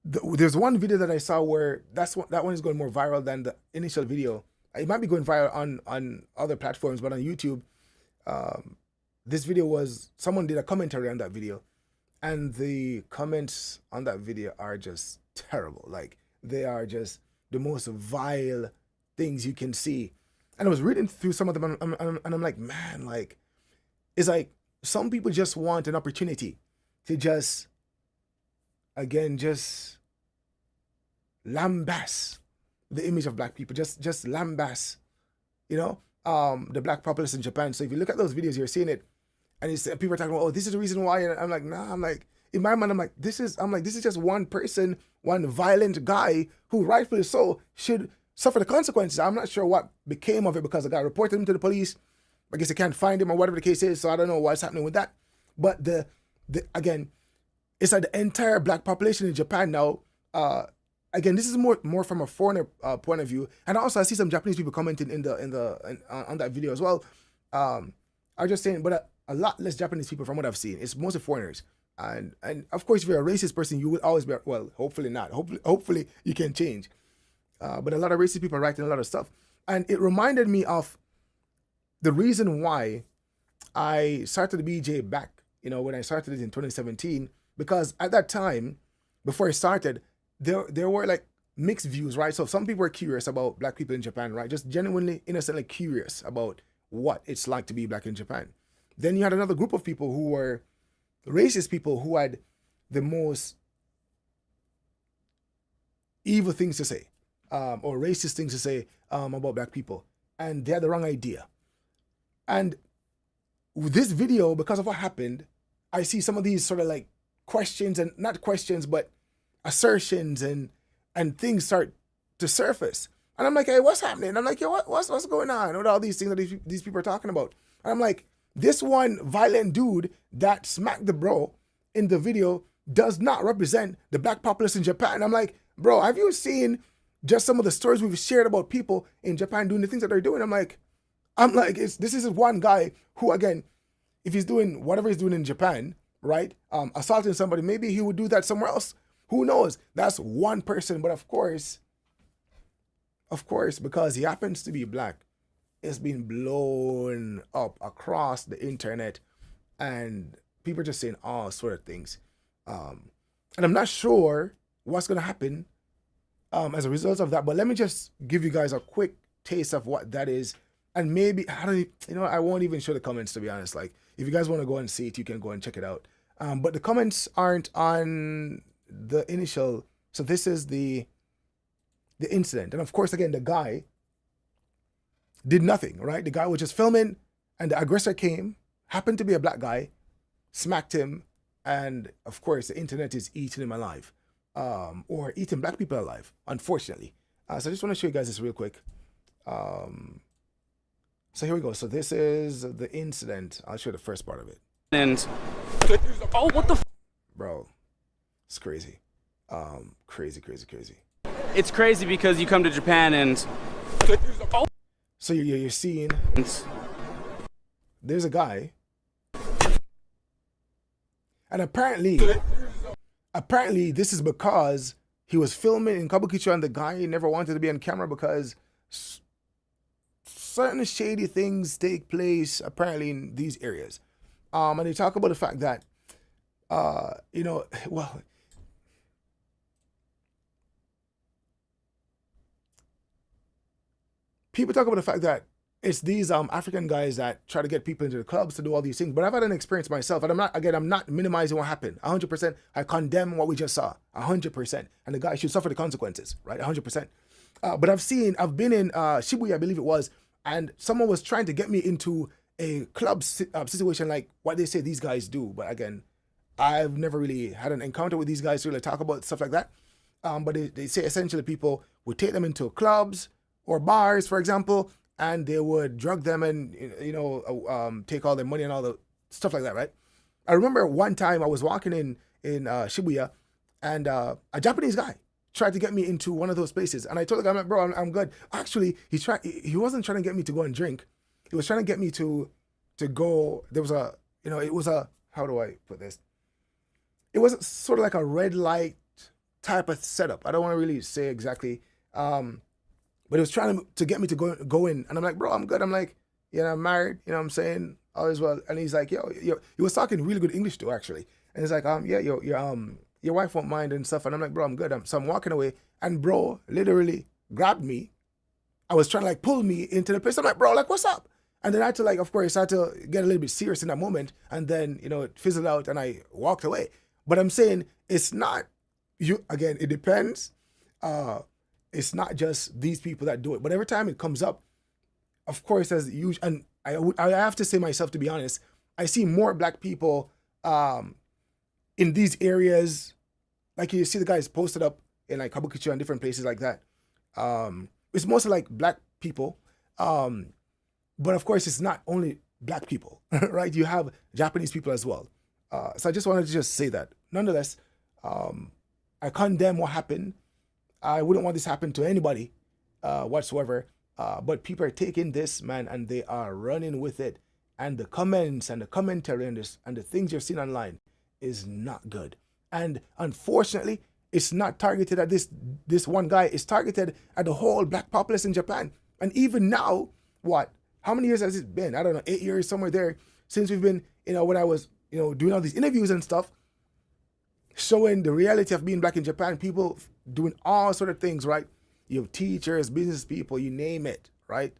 There's one video that I saw where that one is going more viral than the initial video. It might be going viral on other platforms, but on YouTube, this video was, someone did a commentary on that video, and the comments on that video are just terrible. Like, they are just the most vile things you can see. And I was reading through some of them, and I'm like, man, like, it's like some people just want an opportunity to just lambast the image of black people, just lambast, the black populace in Japan. So if you look at those videos, you're seeing it, and people are talking about, oh, this is the reason why. And I'm like, nah. I'm like, in my mind, this is just one person, one violent guy who rightfully so should suffer the consequences. I'm not sure what became of it because the guy reported him to the police. I guess they can't find him or whatever the case is. So I don't know what's happening with that. But again, it's like the entire black population in Japan now. Again, this is more from a foreigner point of view, and also I see some Japanese people commenting on that video as well. I'm just saying, but a lot less Japanese people from what I've seen. It's mostly foreigners, and of course, if you're a racist person, you will always be, well, hopefully not. Hopefully you can change. But a lot of racist people are writing a lot of stuff, and it reminded me of the reason why I started the BJ back. When I started it in 2017, because at that time, before I started, there were like mixed views, right? So some people were curious about black people in Japan, right? Just genuinely, innocently curious about what it's like to be black in Japan. Then you had another group of people who were racist people who had the most evil things to say, or racist things to say about black people. And they had the wrong idea. And with this video, because of what happened, I see some of these sort of like questions, and not questions, but assertions and things start to surface. And I'm like, hey, what's happening? I'm like, yo, what's going on with all these things that these people are talking about? And I'm like, this one violent dude that smacked the bro in the video does not represent the black populace in Japan. I'm like, bro, have you seen just some of the stories we've shared about people in Japan doing the things that they're doing? I'm like, this is one guy who, again, if he's doing whatever he's doing in Japan, right, assaulting somebody, maybe he would do that somewhere else. Who knows? That's one person, but of course, because he happens to be black, it's been blown up across the internet, and people are just saying all sort of things. And I'm not sure what's gonna happen as a result of that. But let me just give you guys a quick taste of what that is, and maybe I won't even show the comments, to be honest. Like, if you guys want to go and see it, you can go and check it out. But the comments aren't on the initial. So this is the incident, and of course, again, the guy did nothing, right? The guy was just filming, and the aggressor came, happened to be a black guy, smacked him, and of course, the internet is eating him alive, or eating black people alive, unfortunately. So I just want to show you guys this real quick. So here we go. So this is the incident. I'll show you the first part of it. And oh, what the bro, it's crazy. Crazy. It's crazy because you come to Japan and so you're seeing there's a guy, and apparently this is because he was filming in Kabukicho, and the guy never wanted to be on camera because certain shady things take place apparently in these areas. And they talk about the fact that people talk about the fact that it's these African guys that try to get people into the clubs to do all these things. But I've had an experience myself, and I'm not minimizing what happened. 100%, I condemn what we just saw. 100%, and the guy should suffer the consequences, right? 100%. But I've been in Shibuya, I believe it was, and someone was trying to get me into a club situation like what they say these guys do. But again, I've never really had an encounter with these guys to really talk about stuff like that. But they say essentially people would take them into clubs or bars, for example, and they would drug them and take all their money and all the stuff like that, right? I remember one time I was walking in Shibuya, and a Japanese guy tried to get me into one of those places, and I told the guy, I'm like, bro, I'm good. Actually, he wasn't trying to get me to go and drink. He was trying to get me to go. There was it was a, how do I put this? It was sort of like a red light type of setup. I don't want to really say exactly. But he was trying to get me to go in. And I'm like, bro, I'm good. I'm like, I'm married. You know what I'm saying? All is well. And he's like, yo. He was talking really good English too, actually. And he's like, your wife won't mind and stuff. And I'm like, bro, I'm good. So I'm walking away. And bro literally grabbed me. I was trying to pull me into the place. I'm like, bro, what's up? And then I had to of course, I had to get a little bit serious in that moment. And then, it fizzled out and I walked away. But I'm saying it's not you. Again, it depends. It's not just these people that do it, but every time it comes up, of course, as usual, and I have to say myself, to be honest, I see more black people in these areas. Like you see the guys posted up in Kabukicho and different places like that. It's mostly black people, but of course, it's not only black people, right? You have Japanese people as well. So I just wanted to just say that. Nonetheless, I condemn what happened. I wouldn't want this to happen to anybody whatsoever. But people are taking this, man, and they are running with it. And the comments and the commentary and the things you're seeing online is not good. And unfortunately, it's not targeted at this one guy. It's targeted at the whole black populace in Japan. And even now, how many years has it been? I don't know, 8 years, somewhere there, since we've been, when I was, doing all these interviews and stuff, showing the reality of being black in Japan, people doing all sort of things, right? You have teachers, business people, you name it, right?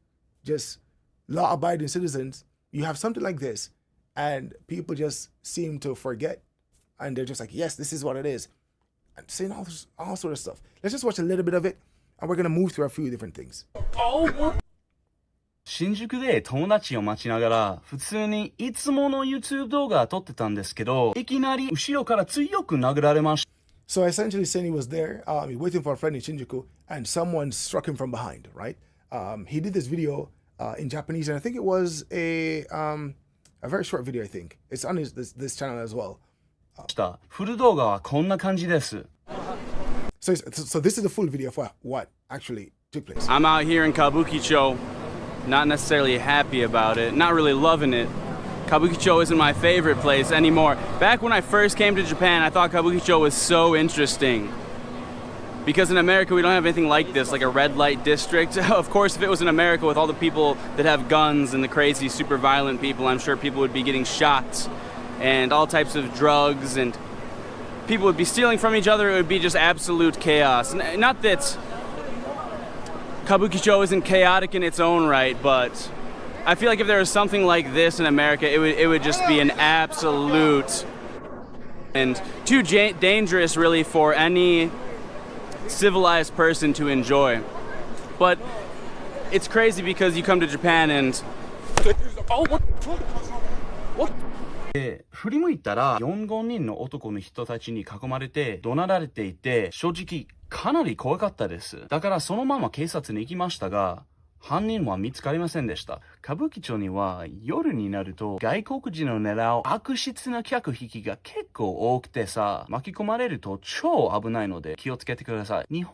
Just law-abiding citizens. You have something like this, and people just seem to forget, and they're just like, yes, this is what it is, and saying all sort of stuff. Let's just watch a little bit of it, and we're gonna move through a few different things. 新宿で友達を待ちながら、普通にいつもの YouTube 動画撮ってたんですけど、いきなり後ろから強く殴られました。So essentially, saying he was there, he waiting for a friend in Shinjuku, and someone struck him from behind. Right? He did this video in Japanese, and I think it was a very short video. I think it's on this channel as well. したフル動画はこんな感じです。 So this is the full video for what actually took place. I'm out here in Kabukicho, not necessarily happy about it, not really loving it. Kabukicho isn't my favorite place anymore. Back when I first came to Japan, I thought Kabukicho was so interesting. Because in America, we don't have anything like this, like a red light district. Of course, if it was in America with all the people that have guns and the crazy, super violent people, I'm sure people would be getting shot and all types of drugs, and people would be stealing from each other. It would be just absolute chaos. Not that Kabukicho isn't chaotic in its own right, but I feel like if there was something like this in America, it would just be an absolute and too dangerous, really, for any civilized person to enjoy. But it's crazy because you come to Japan and oh, what? で振り向いたら4、5人の男の人たちに囲まれて怒鳴られていて、正直かなり怖かったです。だからそのまま警察に行きましたが、犯人は見つかりませんでした。歌舞伎町には夜になると外国人を狙う悪質な客引きが結構多くてさ、巻き込まれると超危ないので気をつけてください。日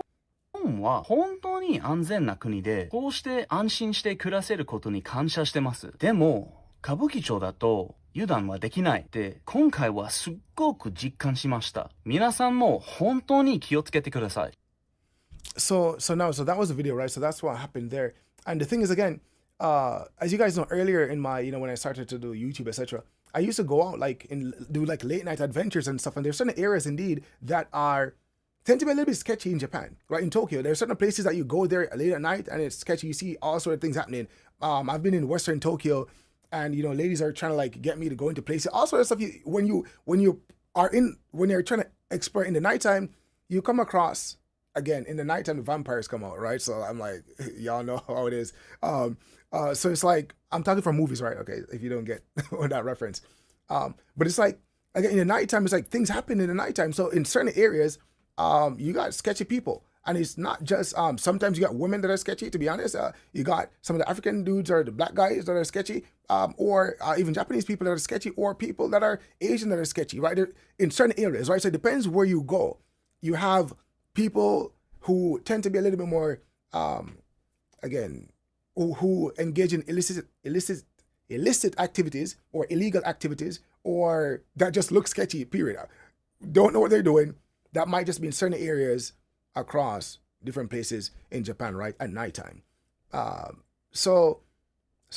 本は本当に安全な国で、こうして安心して暮らせることに感謝してます。でも歌舞伎町だと油断はできないって今回はすっごく実感しました。皆さんも本当に気をつけてください。So that was the video, right? So that's what happened there. And the thing is, again, as you guys know, earlier in my, when I started to do YouTube, etc., I used to go out and do like late night adventures and stuff. And there's certain areas indeed that tend to be a little bit sketchy in Japan, right? In Tokyo, there's certain places that you go there late at night and it's sketchy. You see all sort of things happening. I've been in Western Tokyo, and ladies are trying to get me to go into places. All sort of stuff. When you're trying to explore in the nighttime, you come across. Again, in the nighttime, the vampires come out, right? So I'm like, y'all know how it is. So it's like, I'm talking from movies, right? Okay, if you don't get that reference. But it's like, again, in the nighttime, it's like things happen in the nighttime. So in certain areas, you got sketchy people. And it's not just, sometimes you got women that are sketchy, to be honest. You got some of the African dudes or the black guys that are sketchy, or even Japanese people that are sketchy, or people that are Asian that are sketchy, right? In certain areas, right? So it depends where you go. You have people who tend to be a little bit more, again, who engage in illicit activities or illegal activities, or that just look sketchy, period. Don't know what they're doing. That might just be in certain areas across different places in Japan, right, at nighttime. So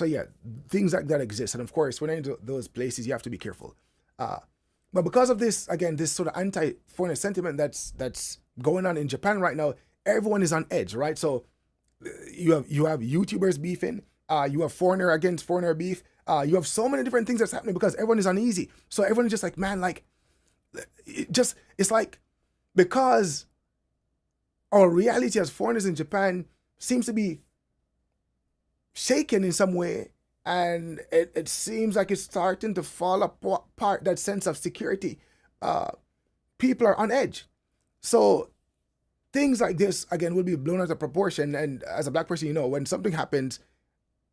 yeah, things like that exist. And of course, when you're into those places, you have to be careful. But because of this, again, this sort of anti-foreigner sentiment that's going on in Japan right now, everyone is on edge, right? So you have YouTubers beefing, you have foreigner against foreigner beef, you have so many different things that's happening because everyone is uneasy. So everyone is just like, man, it's like, because our reality as foreigners in Japan seems to be shaken in some way, and it seems like it's starting to fall apart, that sense of security. People are on edge. So things like this, again, will be blown out of proportion. And as a black person, when something happens,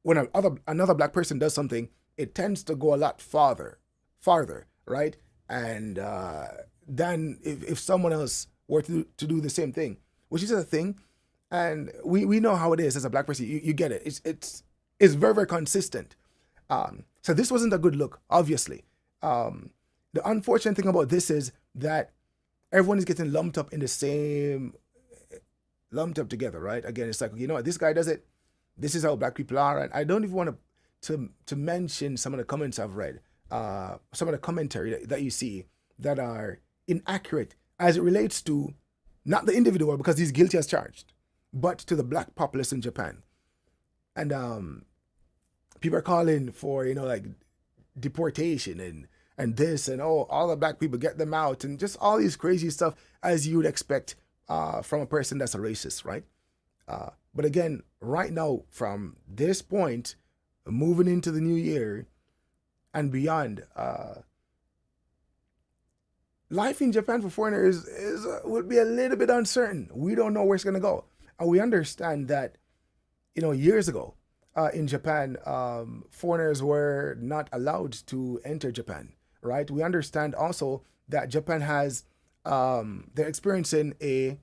when another black person does something, it tends to go a lot farther, right? And than if someone else were to do the same thing, which is a thing. And we know how it is as a black person. You get it. It's very, very consistent. So this wasn't a good look, obviously. The unfortunate thing about this is that everyone is getting lumped up together, right? Again, it's like, what, this guy does it. This is how black people are. And I don't even want to mention some of the comments I've read, some of the commentary that you see that are inaccurate as it relates to not the individual, because he's guilty as charged, but to the black populace in Japan. And people are calling for, deportation and this and all the black people, get them out, and just all these crazy stuff as you would expect from a person that's a racist, right? But again, right now, from this point, moving into the new year and beyond, life in Japan for foreigners would be a little bit uncertain. We don't know where it's going to go. And we understand that, years ago in Japan, foreigners were not allowed to enter Japan, right? We understand also that Japan has, they're experiencing a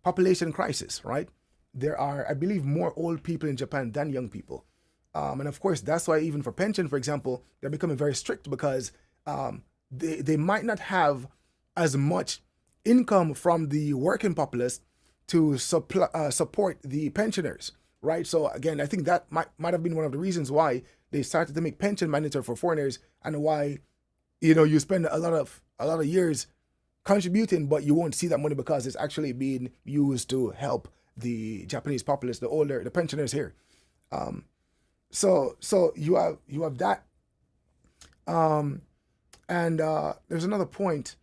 population crisis, right? There are, I believe, more old people in Japan than young people. And of course, that's why even for pension, for example, they're becoming very strict because they might not have as much income from the working populace to support the pensioners, right? So again, I think that might have been one of the reasons why they started to make pension mandatory for foreigners, and why you spend a lot of years contributing, but you won't see that money because it's actually being used to help the Japanese populace, the pensioners here. So you have that, and there's another point.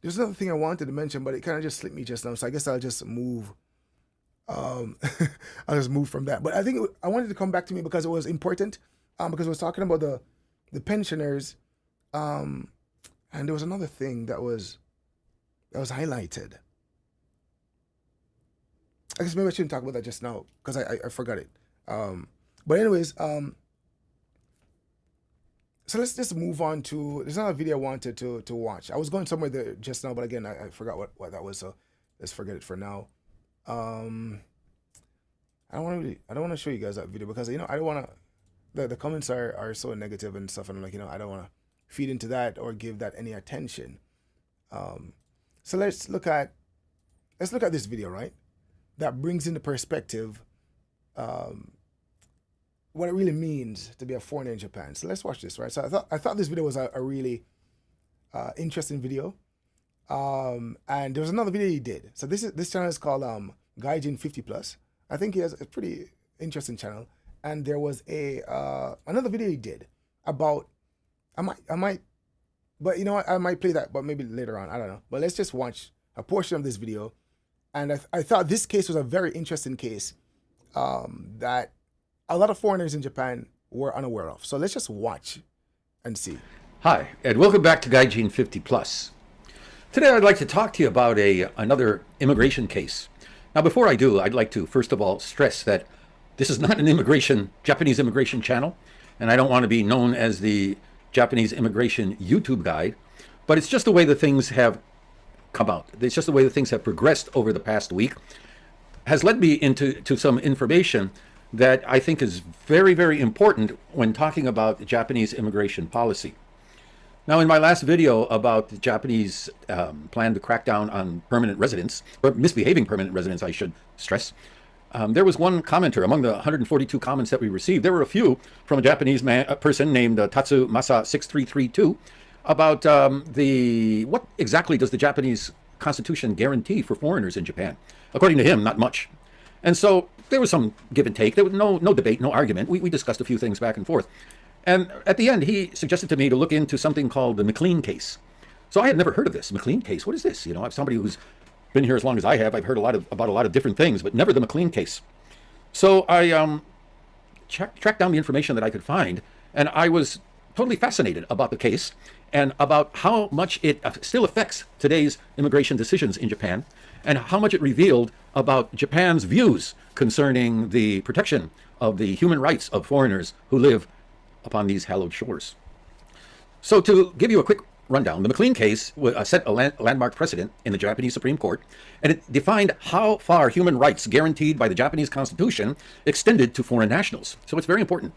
There's another thing I wanted to mention, but it kind of just slipped me just now. So I guess I'll just move. I'll just move from that. But I think I wanted to come back to me because it was important. Because I was talking about the pensioners, and there was another thing that was highlighted. I guess maybe I shouldn't talk about that just now because I forgot it. But anyways, so let's just move on to, there's another video I wanted to watch. I was going somewhere there just now, but again, I forgot what that was, so let's forget it for now. I don't want to show you guys that video because I don't want to, the comments are so negative and stuff, and I'm like, I don't want to feed into that or give that any attention. So let's look at this video, right? That brings into perspective what it really means to be a foreigner in Japan. So let's watch this, right? So I thought this video was a really interesting video. And there was another video he did. So this channel is called Gaijin 50 Plus. I think he has a pretty interesting channel. And there was another video he did about, I might, but I might play that, but maybe later on, I don't know. But let's just watch a portion of this video. And I thought this case was a very interesting case that a lot of foreigners in Japan were unaware of. So let's just watch and see. Hi, and welcome back to Gaijin 50 Plus. Today I'd like to talk to you about another immigration case. Now before I do, I'd like to first of all stress that this is not an Japanese immigration channel, and I don't want to be known as the Japanese immigration YouTube guide, but it's just the way that things have come out. It's just the way that things have progressed over the past week has led me into some information that I think is very, very important when talking about Japanese immigration policy. Now, in my last video about the Japanese plan to crack down on permanent residents, or misbehaving permanent residents, I should stress, there was one commenter among the 142 comments that we received. There were a few from a Japanese person named Tatsu Masa 6332 about what exactly does the Japanese Constitution guarantee for foreigners in Japan? According to him, not much. And so there was some give and take. There was no debate, no argument. We discussed a few things back and forth. And at the end, he suggested to me to look into something called the McLean case. So I had never heard of this. McLean case, what is this? I'm somebody who's been here as long as I have. I've heard about a lot of different things, but never the McLean case. So I tracked down the information that I could find, and I was totally fascinated about the case and about how much it still affects today's immigration decisions in Japan, and how much it revealed about Japan's views concerning the protection of the human rights of foreigners who live upon these hallowed shores. So to give you a quick rundown, the McLean case set a landmark precedent in the Japanese Supreme Court, and it defined how far human rights guaranteed by the Japanese Constitution extended to foreign nationals. So it's very important.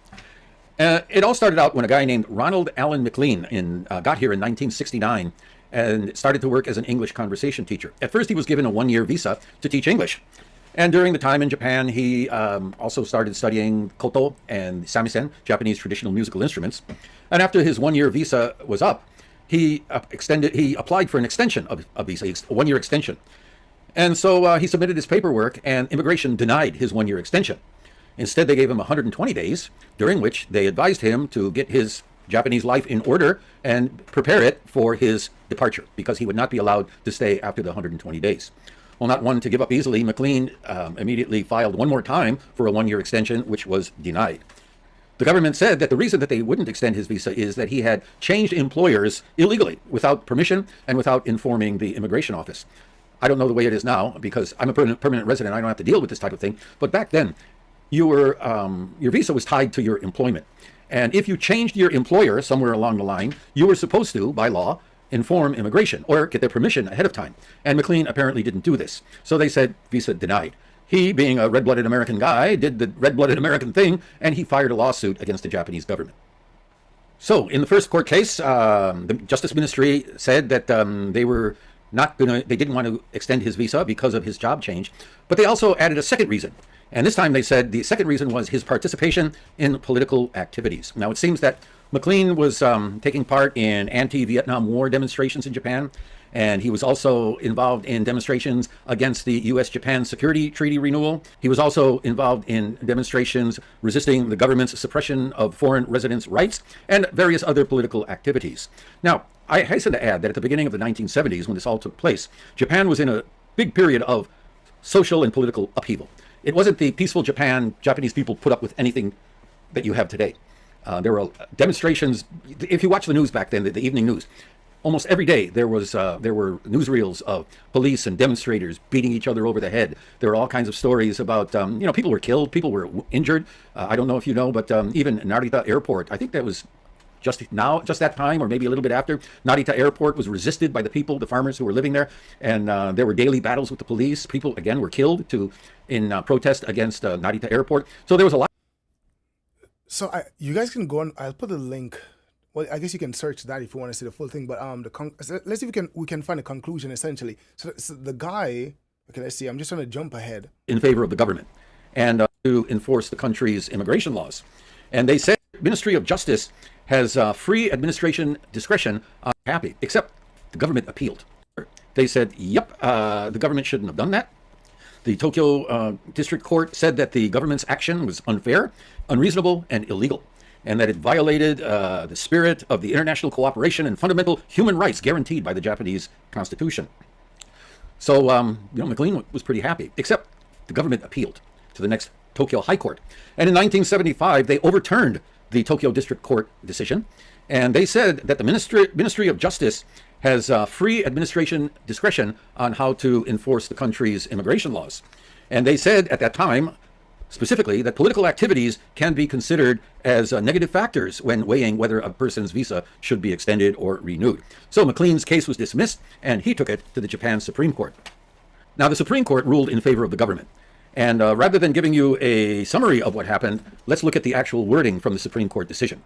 It all started out when a guy named Ronald Allen McLean got here in 1969 and started to work as an English conversation teacher. At first, he was given a one-year visa to teach English. And during the time in Japan, he also started studying koto and samisen, Japanese traditional musical instruments. And after his one-year visa was up, he applied for an extension of a visa, a one-year extension. And so he submitted his paperwork, and immigration denied his one-year extension. Instead, they gave him 120 days, during which they advised him to get his Japanese life in order and prepare it for his departure, because he would not be allowed to stay after the 120 days. Well, not one to give up easily, McLean immediately filed one more time for a 1-year extension, which was denied. The government said that the reason that they wouldn't extend his visa is that he had changed employers illegally, without permission and without informing the immigration office. I don't know the way it is now, because I'm a permanent resident. I don't have to deal with this type of thing. But back then, your visa was tied to your employment. And if you changed your employer somewhere along the line, you were supposed to, by law, inform immigration or get their permission ahead of time. And McLean apparently didn't do this. So they said visa denied. He, being a red-blooded American guy, did the red-blooded American thing, and he fired a lawsuit against the Japanese government. So in the first court case, the Justice Ministry said that they didn't want to extend his visa because of his job change, but they also added a second reason. And this time they said the second reason was his participation in political activities. Now it seems that McLean was taking part in anti-Vietnam War demonstrations in Japan, and he was also involved in demonstrations against the U.S.-Japan Security Treaty renewal. He was also involved in demonstrations resisting the government's suppression of foreign residents' rights and various other political activities. Now, I hasten to add that at the beginning of the 1970s, when this all took place, Japan was in a big period of social and political upheaval. It wasn't the peaceful Japanese people put up with anything that you have today. There were demonstrations. If you watch the news back then, the evening news, almost every day there were newsreels of police and demonstrators beating each other over the head. There were all kinds of stories about people were killed, people were injured. I don't know if you know, but even Narita Airport, I think that was just that time, or maybe a little bit after, Narita Airport was resisted by the people, the farmers who were living there, and there were daily battles with the police. People again were killed in protest against Narita Airport. So there was a lot. So you guys can go on. I'll put the link. Well, I guess you can search that if you want to see the full thing. But let's see if we can find a conclusion essentially. So the guy. Okay, let's see. I'm just trying to jump ahead. In favor of the government and to enforce the country's immigration laws, and they said Ministry of Justice has free administration discretion. Happy, except the government appealed. They said, "Yep, the government shouldn't have done that." The Tokyo District Court said that the government's action was unfair, unreasonable, and illegal, and that it violated the spirit of the international cooperation and fundamental human rights guaranteed by the Japanese Constitution. So, McLean was pretty happy, except the government appealed to the next Tokyo High Court. And in 1975, they overturned the Tokyo District Court decision, and they said that the Ministry of Justice has free administration discretion on how to enforce the country's immigration laws. And they said at that time, specifically, that political activities can be considered as negative factors when weighing whether a person's visa should be extended or renewed. So McLean's case was dismissed, and he took it to the Japan Supreme Court. Now, the Supreme Court ruled in favor of the government. And rather than giving you a summary of what happened, let's look at the actual wording from the Supreme Court decision.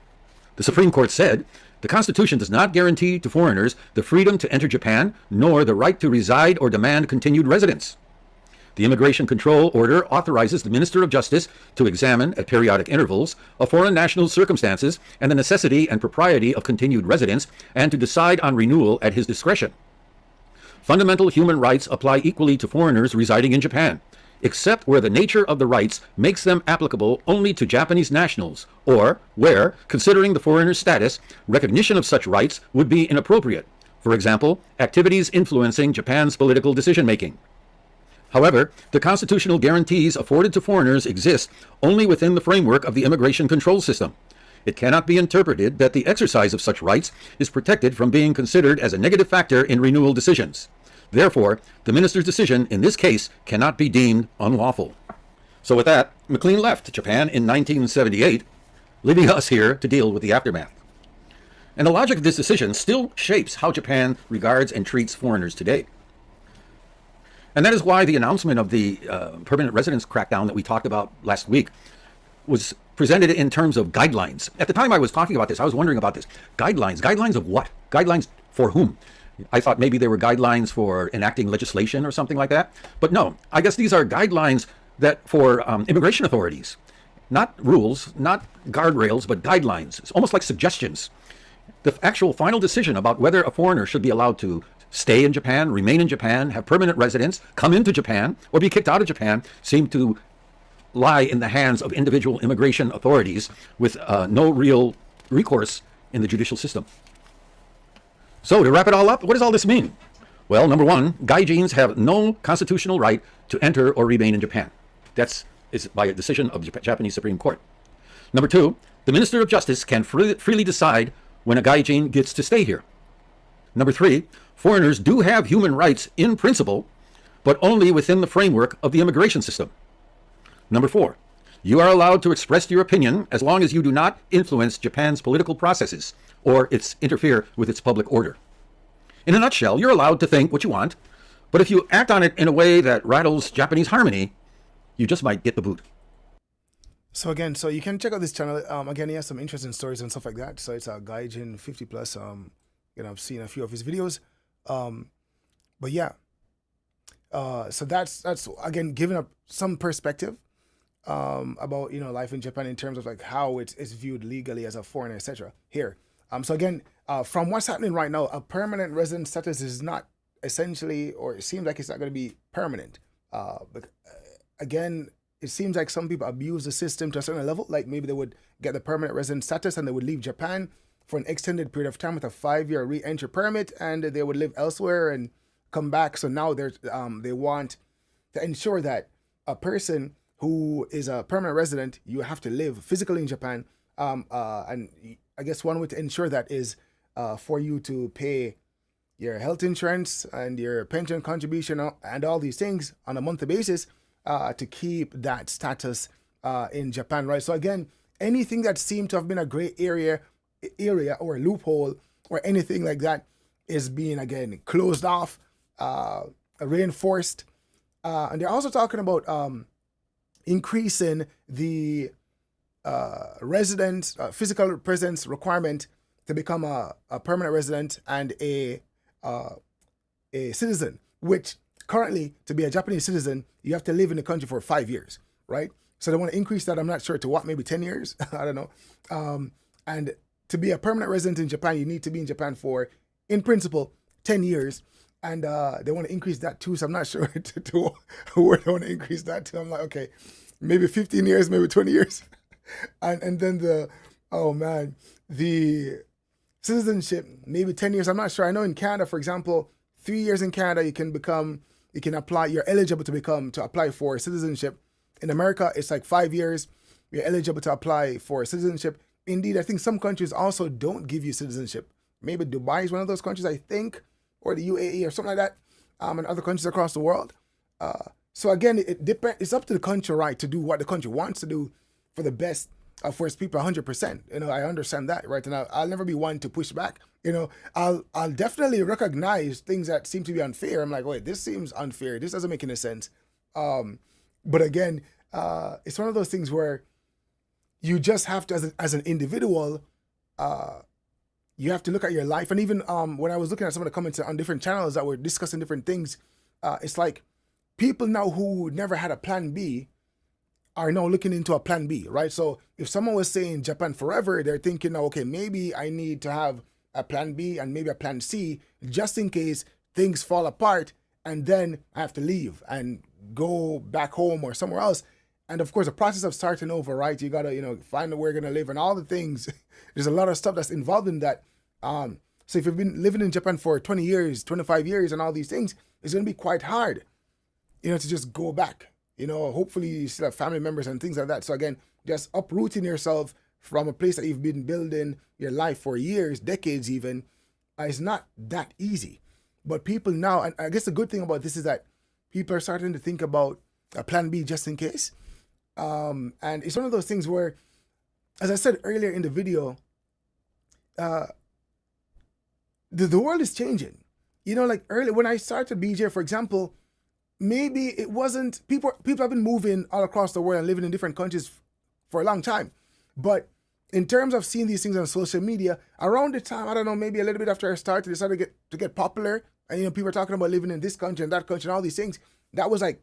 The Supreme Court said, "The Constitution does not guarantee to foreigners the freedom to enter Japan, nor the right to reside or demand continued residence. The Immigration Control Order authorizes the Minister of Justice to examine, at periodic intervals, a foreign national's circumstances and the necessity and propriety of continued residence, and to decide on renewal at his discretion. Fundamental human rights apply equally to foreigners residing in Japan, except where the nature of the rights makes them applicable only to Japanese nationals, or where, considering the foreigner's status, recognition of such rights would be inappropriate. For example, activities influencing Japan's political decision-making. However, the constitutional guarantees afforded to foreigners exist only within the framework of the immigration control system. It cannot be interpreted that the exercise of such rights is protected from being considered as a negative factor in renewal decisions. Therefore, the minister's decision in this case cannot be deemed unlawful." So with that, McLean left Japan in 1978, leaving us here to deal with the aftermath. And the logic of this decision still shapes how Japan regards and treats foreigners today. And that is why the announcement of the permanent residence crackdown that we talked about last week was presented in terms of guidelines. At the time I was talking about this, I was wondering about this. Guidelines? Guidelines of what? Guidelines for whom? I thought maybe they were guidelines for enacting legislation or something like that. But no, I guess these are guidelines that for immigration authorities. Not rules, not guardrails, but guidelines. It's almost like suggestions. The actual final decision about whether a foreigner should be allowed to stay in Japan, remain in Japan, have permanent residence, come into Japan, or be kicked out of Japan seem to lie in the hands of individual immigration authorities with no real recourse in the judicial system. So, to wrap it all up, what does all this mean? Well, number one, gaijins have no constitutional right to enter or remain in Japan. That's by a decision of the Japanese Supreme Court. Number two, the Minister of Justice can freely decide when a gaijin gets to stay here. Number three, foreigners do have human rights in principle, but only within the framework of the immigration system. Number four, you are allowed to express your opinion as long as you do not influence Japan's political processes or interfere with its public order. In a nutshell, you're allowed to think what you want, but if you act on it in a way that rattles Japanese harmony, you just might get the boot. So again, so you can check out this channel. Again, he has some interesting stories and stuff like that. So it's a Gaijin 50 plus. I've seen a few of his videos. But yeah. So that's again giving up some perspective about life in Japan in terms of like how it's viewed legally as a foreigner, etc. Here. So again, from what's happening right now, a permanent resident status is not essentially, or it seems like it's not going to be permanent. But again, it seems like some people abuse the system to a certain level. Like maybe they would get the permanent resident status and they would leave Japan for an extended period of time with a 5-year re-entry permit, and they would live elsewhere and come back. So now they want to ensure that a person who is a permanent resident, you have to live physically in Japan. And I guess one way to ensure that is for you to pay your health insurance and your pension contribution and all these things on a monthly basis to keep that status in Japan, right? So again, anything that seemed to have been a gray area or a loophole or anything like that is being again closed off, reinforced, and they're also talking about increasing the resident physical presence requirement to become a permanent resident and a citizen, which currently to be a Japanese citizen, you have to live in the country for 5 years, right? So they want to increase that. I'm not sure to what, maybe 10 years. I don't know. And to be a permanent resident in Japan, you need to be in Japan for, in principle, 10 years. And they want to increase that too. So I'm not sure to where they want to increase that to. I'm like, okay, maybe 15 years, maybe 20 years. And then the citizenship, maybe 10 years. I'm not sure. I know in Canada, for example, 3 years in Canada, you can apply, you're eligible to apply for citizenship. In America, it's like 5 years. You're eligible to apply for citizenship. Indeed, I think some countries also don't give you citizenship. Maybe Dubai is one of those countries, I think, or the UAE or something like that, and other countries across the world. So again, it depends. It's up to the country, right, to do what the country wants to do for the best for its people 100%. I understand that, right? And I'll never be one to push back. I'll definitely recognize things that seem to be unfair. I'm like, wait, this seems unfair. This doesn't make any sense. But again, it's one of those things where you just have to, as an individual, you have to look at your life. And even when I was looking at some of the comments on different channels that were discussing different things, it's like people now who never had a plan B are now looking into a plan B, right? So if someone was saying Japan forever, they're thinking, okay, maybe I need to have a plan B and maybe a plan C just in case things fall apart and then I have to leave and go back home or somewhere else. And of course, the process of starting over, right? You got to, find where you're going to live and all the things. There's a lot of stuff that's involved in that. So if you've been living in Japan for 20 years, 25 years and all these things, it's going to be quite hard, to just go back. Hopefully you still have family members and things like that. So again, just uprooting yourself from a place that you've been building your life for years, decades even, is not that easy. But people now, and I guess the good thing about this is that people are starting to think about a plan B just in case. And it's one of those things where, as I said earlier in the video, the world is changing. Like earlier when I started BJ, for example, maybe it wasn't, people have been moving all across the world and living in different countries for a long time. But in terms of seeing these things on social media, around the time, I don't know, maybe a little bit after I started, they started to get popular. And, people are talking about living in this country and that country and all these things. That was like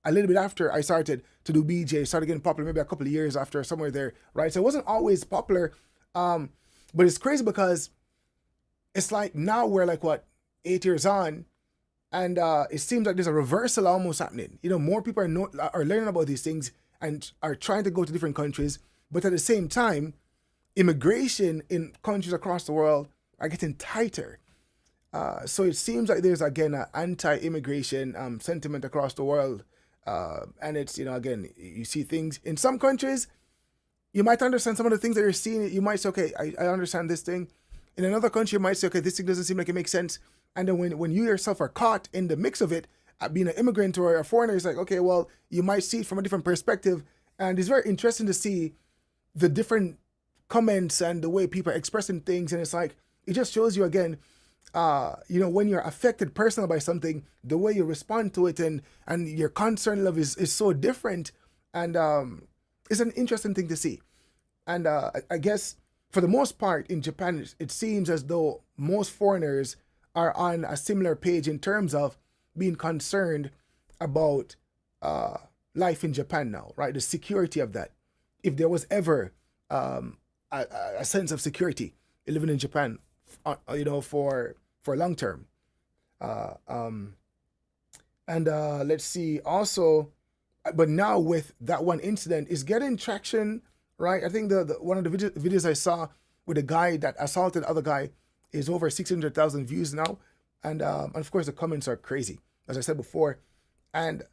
a little bit after I started to do BJ, started getting popular maybe a couple of years after, somewhere there, right? So it wasn't always popular. But it's crazy because it's like now we're like, 8 years on, and it seems like there's a reversal almost happening. More people are learning about these things and are trying to go to different countries, but at the same time, immigration in countries across the world are getting tighter. So it seems like there's again an anti-immigration sentiment across the world, and it's, you know, again, you see things in some countries. You might understand some of the things that you're seeing. You might say, okay, I understand this thing. In another country, you might say, okay, this thing doesn't seem like it makes sense. And then when you yourself are caught in the mix of it, being an immigrant or a foreigner, it's like, okay, well, you might see it from a different perspective. And it's very interesting to see the different comments and the way people are expressing things. And it's like, it just shows you again, you know, when you're affected personally by something, the way you respond to it and your concern level is so different. And it's an interesting thing to see. And I guess for the most part in Japan, it seems as though most foreigners are on a similar page in terms of being concerned about life in Japan now, right? The security of that. If there was ever a sense of security living in Japan, you know, for long term. Let's see also, but now with that one incident is getting traction, right? I think the one of the videos I saw with a guy that assaulted the other guy is over 600,000 views now. And of course the comments are crazy, as I said before. And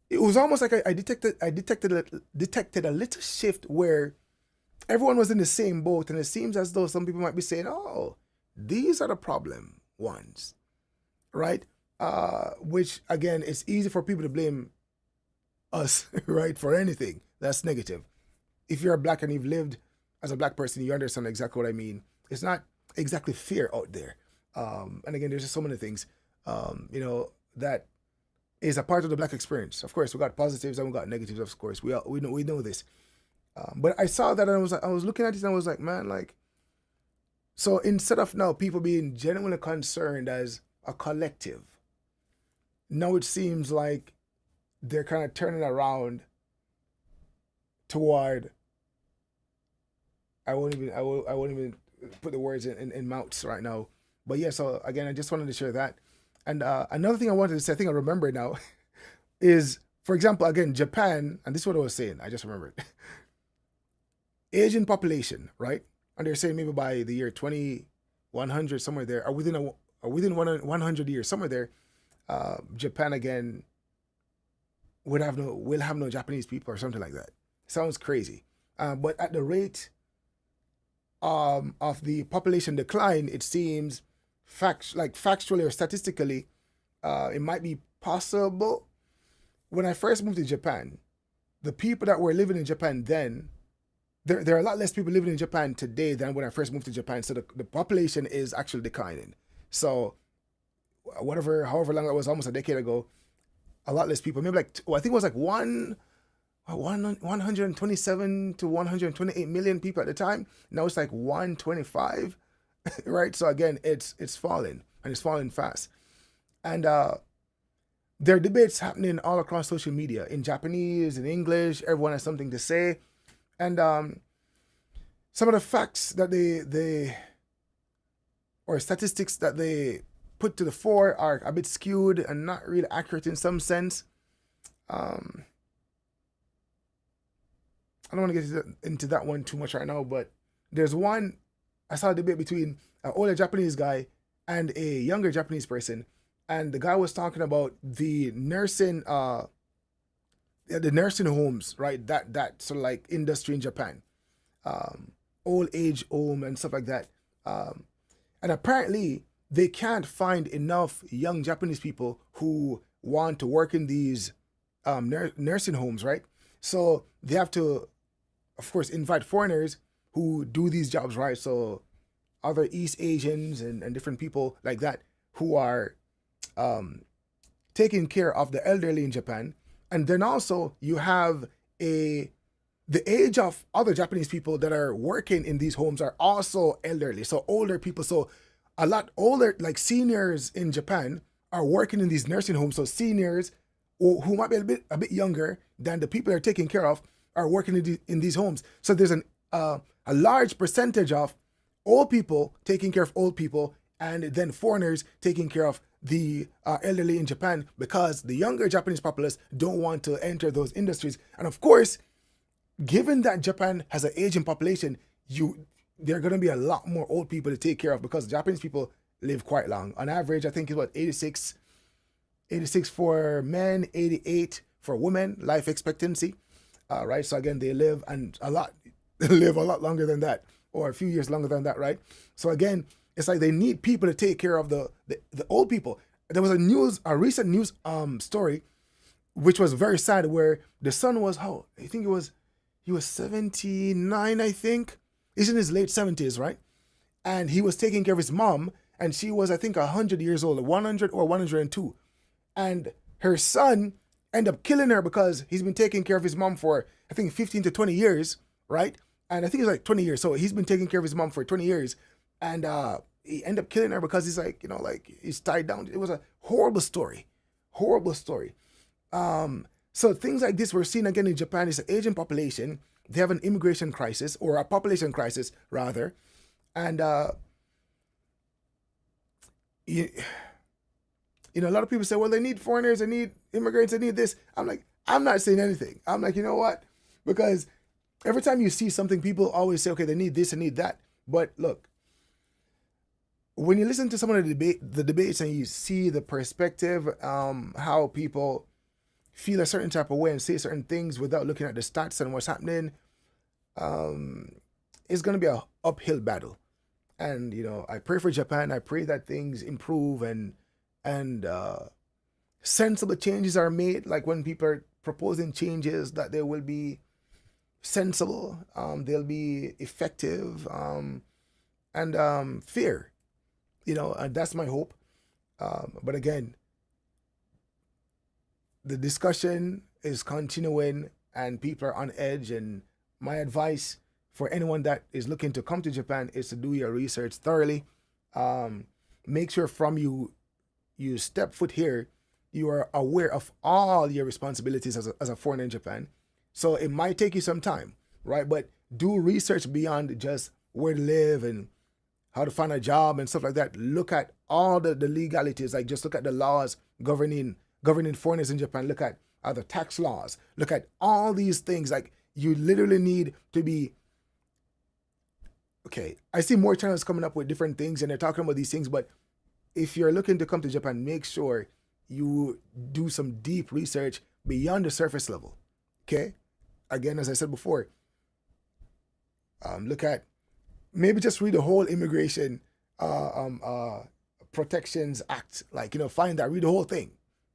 it was almost like I detected a little shift where everyone was in the same boat, and it seems as though some people might be saying, oh, these are the problem ones, right? Which again, it's easy for people to blame us, right, for anything that's negative. If you're black and you've lived as a black person, you understand exactly what I mean. It's not exactly fear out there. And again, there's just so many things, you know, that is a part of the black experience. Of course, we got positives and we got negatives. Of course, we know this. But I saw that and I was looking at it and I was like, man, like, so instead of now people being genuinely concerned as a collective, now it seems like they're kind of turning around toward, I won't even put the words in mouths right now. But yeah, so again, I just wanted to share that. And another thing I wanted to say, I think I remember now, is, for example, again, Japan, and this is what I was saying, I just remembered. Asian population, right? And they're saying maybe by the year 2100, somewhere there, or within 100 years, somewhere there, Japan again will have no Japanese people or something like that. Sounds crazy. But at the rate of the population decline, it seems factually or statistically, it might be possible. When I first moved to Japan, the people that were living in Japan then, there are a lot less people living in Japan today than when I first moved to Japan. So the population is actually declining. So however long that was, almost a decade ago, a lot less people, maybe like, I think it was like 127 to 128 million people at the time. Now it's like 125, right? So again, it's falling, and it's falling fast. And there are debates happening all across social media, in Japanese, in English. Everyone has something to say. And some of the facts that they or statistics that they put to the fore are a bit skewed and not really accurate in some sense. I don't want to get into that one too much right now, but there's one, I saw a debate between an older Japanese guy and a younger Japanese person, and the guy was talking about the nursing homes, right? That sort of like industry in Japan, old age home and stuff like that. And apparently they can't find enough young Japanese people who want to work in these nursing homes, right? So they have to, of course, invite foreigners who do these jobs, right? So other East Asians and different people like that who are taking care of the elderly in Japan. And then also you have the age of other Japanese people that are working in these homes are also elderly. So older people, so a lot older, like seniors in Japan are working in these nursing homes. So seniors who might be a bit younger than the people they're taking care of are working in these homes. So there's a large percentage of old people taking care of old people, and then foreigners taking care of the elderly in Japan, because the younger Japanese populace don't want to enter those industries. And of course, given that Japan has an aging population, there are going to be a lot more old people to take care of because Japanese people live quite long. On average, I think it's what 86 for men, 88 for women life expectancy. Right, so again, they live live a lot longer than that, or a few years longer than that, right? So again, it's like they need people to take care of the old people. There was a recent news story, which was very sad, where the son was he was 79, I think. He's in his late 70s, right? And he was taking care of his mom, and she was, I think, 100 years old, 100 or 102. And her son ended up killing her because he's been taking care of his mom for, I think, 15 to 20 years, right? And I think it's like 20 years. So he's been taking care of his mom for 20 years. And he ended up killing her because he's like, he's tied down. It was a horrible story. Horrible story. So things like this we're seeing again in Japan. It's an aging population. They have an immigration crisis, or a population crisis, rather. And, a lot of people say, well, they need foreigners, they need immigrants, they need this. I'm like, I'm not saying anything. I'm like, you know what? Because every time you see something, people always say, okay, they need this and need that. But look, when you listen to some of the debates and you see the perspective, how people feel a certain type of way and say certain things without looking at the stats and what's happening, it's going to be an uphill battle. And, I pray for Japan. I pray that things improve and sensible changes are made. Like when people are proposing changes, that they will be sensible, they'll be effective, and fair. And that's my hope. But again, the discussion is continuing and people are on edge. And my advice for anyone that is looking to come to Japan is to do your research thoroughly. Make sure from you step foot here, you are aware of all your responsibilities as a foreigner in Japan. So it might take you some time, right? But do research beyond just where to live and how to find a job and stuff like that. Look at all the legalities. Like just look at the laws governing foreigners in Japan. Look at the tax laws. Look at all these things. Like you literally need to be. Okay, I see more channels coming up with different things and they're talking about these things, but if you're looking to come to Japan, make sure you do some deep research beyond the surface level. Okay? Again, as I said before, look at, maybe just read the whole Immigration Protections Act. Like, find that, read the whole thing,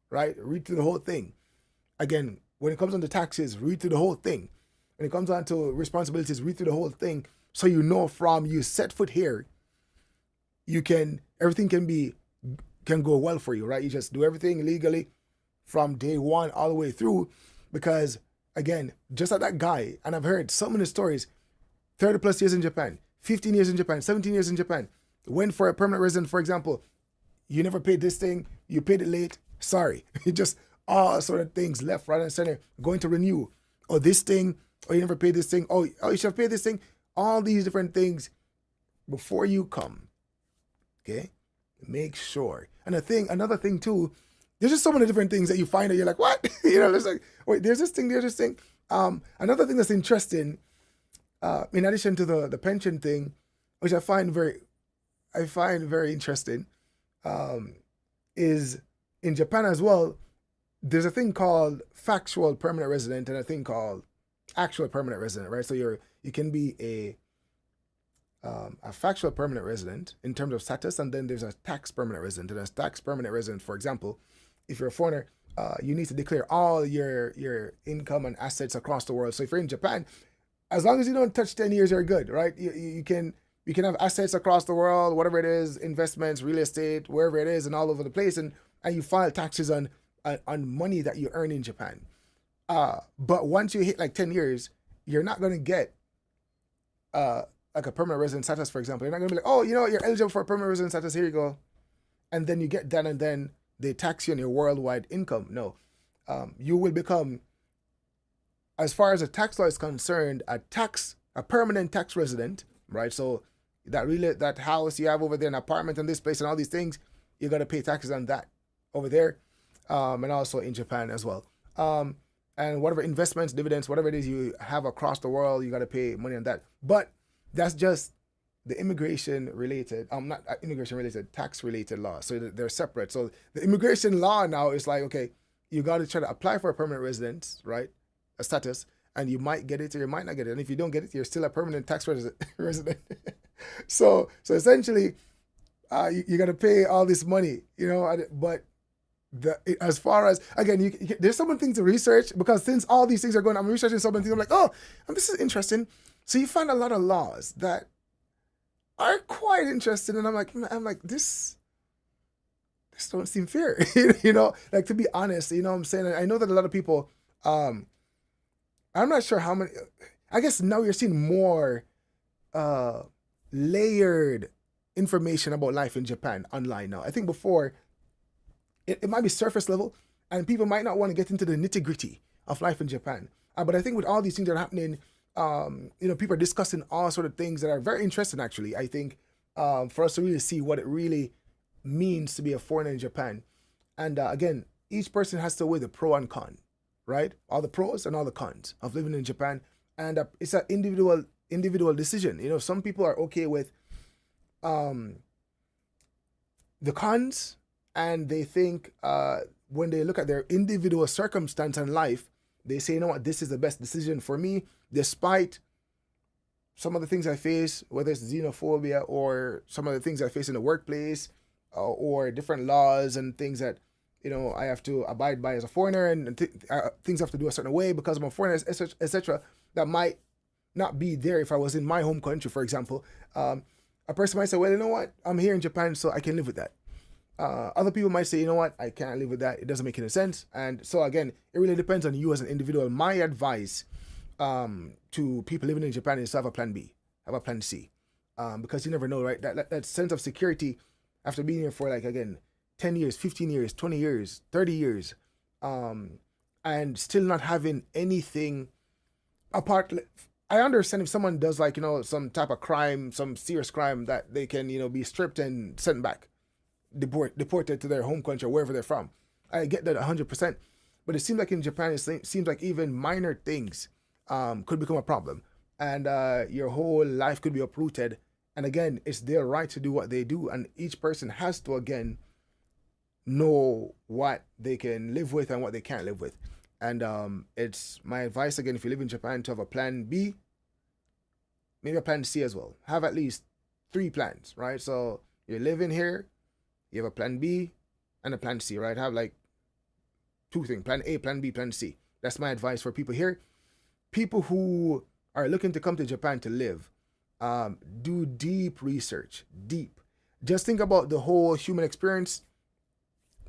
right? Read through the whole thing. Again, when it comes on to taxes, read through the whole thing. When it comes on to responsibilities, read through the whole thing. So from you set foot here, everything can go well for you, right? You just do everything legally from day one all the way through. Because again, just like that guy, and I've heard so many stories, 30 plus years in Japan, 15 years in Japan, 17 years in Japan, went for a permanent resident, for example, you never paid this thing, you paid it late, sorry. You just all sort of things left, right, and center, going to renew. Or this thing, or you never paid this thing, oh, you should have paid this thing. All these different things before you come. Okay? Make sure. And another thing too, there's just so many different things that you find that you're like, what? It's like, wait, there's this thing. Another thing that's interesting, in addition to the pension thing, which I find very interesting, is in Japan as well, there's a thing called factual permanent resident and a thing called actual permanent resident, right? So you can be a factual permanent resident in terms of status, and then there's a tax permanent resident. And as tax permanent resident, for example, if you're a foreigner, you need to declare all your income and assets across the world. So if you're in Japan, as long as you don't touch 10 years, you're good, right? You can have assets across the world, whatever it is, investments, real estate, wherever it is, and all over the place, and you file taxes on money that you earn in Japan. But once you hit like 10 years, you're not going to get like a permanent resident status, for example. You're not going to be like, oh, you're eligible for a permanent resident status, here you go. And then you get that, and then they tax you on your worldwide income. No. You will become, as far as the tax law is concerned, a permanent tax resident, right? So that house you have over there, an apartment in this place and all these things, you got to pay taxes on that over there. And also in Japan as well. And whatever investments, dividends, whatever it is you have across the world, you got to pay money on that. But That's just the immigration related, not immigration related, tax related law. So they're separate. So the immigration law now is like, okay, you got to try to apply for a permanent residence, right? A status, and you might get it or you might not get it. And if you don't get it, you're still a permanent tax resident. So essentially, you got to pay all this money, but as far as, again, there's so many things to research, because since all these things are going, I'm researching so many things. I'm like, oh, this is interesting. So you find a lot of laws that are quite interesting, and I'm like, this don't seem fair, like, to be honest, what I'm saying. I know that a lot of people, I'm not sure how many. I guess now you're seeing more layered information about life in Japan online now. I think before it might be surface level, and people might not want to get into the nitty gritty of life in Japan. But I think with all these things that are happening, people are discussing all sort of things that are very interesting, actually. I think for us to really see what it really means to be a foreigner in Japan. And again, each person has to weigh the pro and con, right? All the pros and all the cons of living in Japan. And it's an individual decision. Some people are okay with the cons, and they think when they look at their individual circumstance in life, they say, this is the best decision for me, despite some of the things I face, whether it's xenophobia or some of the things I face in the workplace, or different laws and things that, I have to abide by as a foreigner, and things I have to do a certain way because I'm a foreigner, etc. That might not be there if I was in my home country, for example. A person might say, well, you know what? I'm here in Japan, so I can live with that. Other people might say, you know what? I can't live with that. It doesn't make any sense. And so, again, it really depends on you as an individual. My advice to people living in Japan is to have a plan B, have a plan C. Because you never know, right? That sense of security after being here for, like, again, 10 years, 15 years, 20 years, 30 years, and still not having anything apart. I understand if someone does, like, some type of crime, some serious crime, that they can, be stripped and sent back, deported to their home country or wherever they're from. I get that 100%. But it seems like in Japan, it seems like even minor things could become a problem. And your whole life could be uprooted. And again, it's their right to do what they do. And each person has to, again, know what they can live with and what they can't live with. And it's my advice, again, if you live in Japan, to have a plan B, maybe a plan C as well. Have at least 3 plans, right? So you're living here, you have a plan B and a plan C, right? Have like 2 things, plan A, plan B, plan C. That's my advice for people here. People who are looking to come to Japan to live, do deep research, deep. Just think about the whole human experience,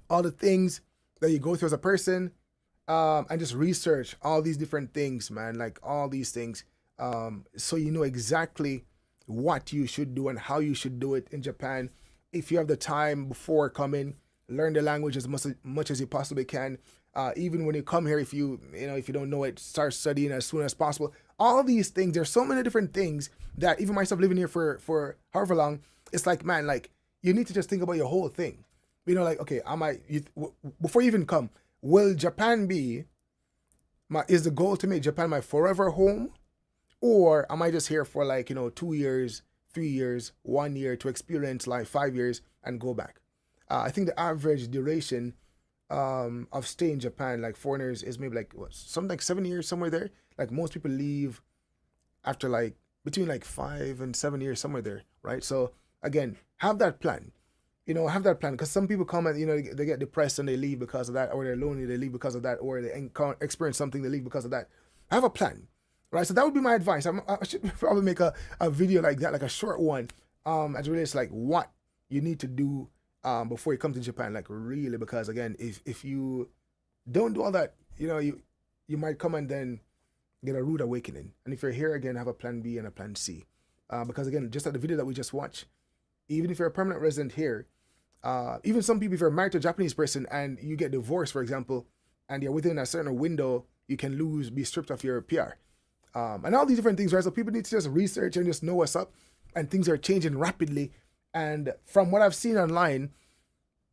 all the things that you go through as a person, and just research all these different things, man, like all these things, so you know exactly what you should do and how you should do it in Japan. If you have the time before coming, learn the language as much as you possibly can. Even when you come here, if you don't know it, start studying as soon as possible. All these things, there's so many different things that even myself living here for however long, it's like, man, like, you need to just think about your whole thing. Like, okay, before you even come, will Japan is the goal to make Japan my forever home? Or am I just here for 2 years, 3 years, 1 year to experience life, 5 years and go back? I think the average duration of stay in Japan, like foreigners, is maybe something like 7 years, somewhere there. Like most people leave after between 5 and 7 years, somewhere there, right? So again, have that plan. Have that plan, because some people come and they get depressed and they leave because of that, or they're lonely, they leave because of that, or they experience something, they leave because of that. Have a plan, right? So that would be my advice. I should probably make a video like that, like a short one, as it relates like what you need to do before you come to Japan, like really, because again, if you don't do all that, you might come and then get a rude awakening. And if you're here, again, have a plan B and a plan C, because again, just like the video that we just watched, even if you're a permanent resident here, even some people, if you're married to a Japanese person and you get divorced, for example, and you're within a certain window, you can be stripped of your PR, and all these different things, right? So people need to just research and just know what's up, and things are changing rapidly. And from what I've seen online,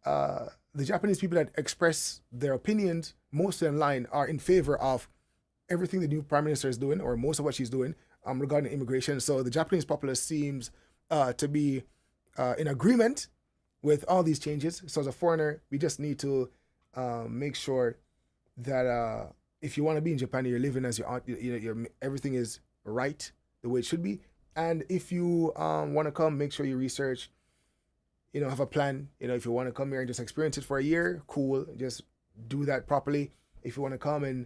the Japanese people that express their opinions mostly online are in favor of everything the new prime minister is doing, or most of what she's doing, regarding immigration. So the Japanese populace seems to be in agreement with all these changes. So as a foreigner, we just need to make sure that if you want to be in Japan, you're living as you're everything is right the way it should be. And if you want to come, make sure you research. Have a plan. If you want to come here and just experience it for a year, cool. Just do that properly. If you want to come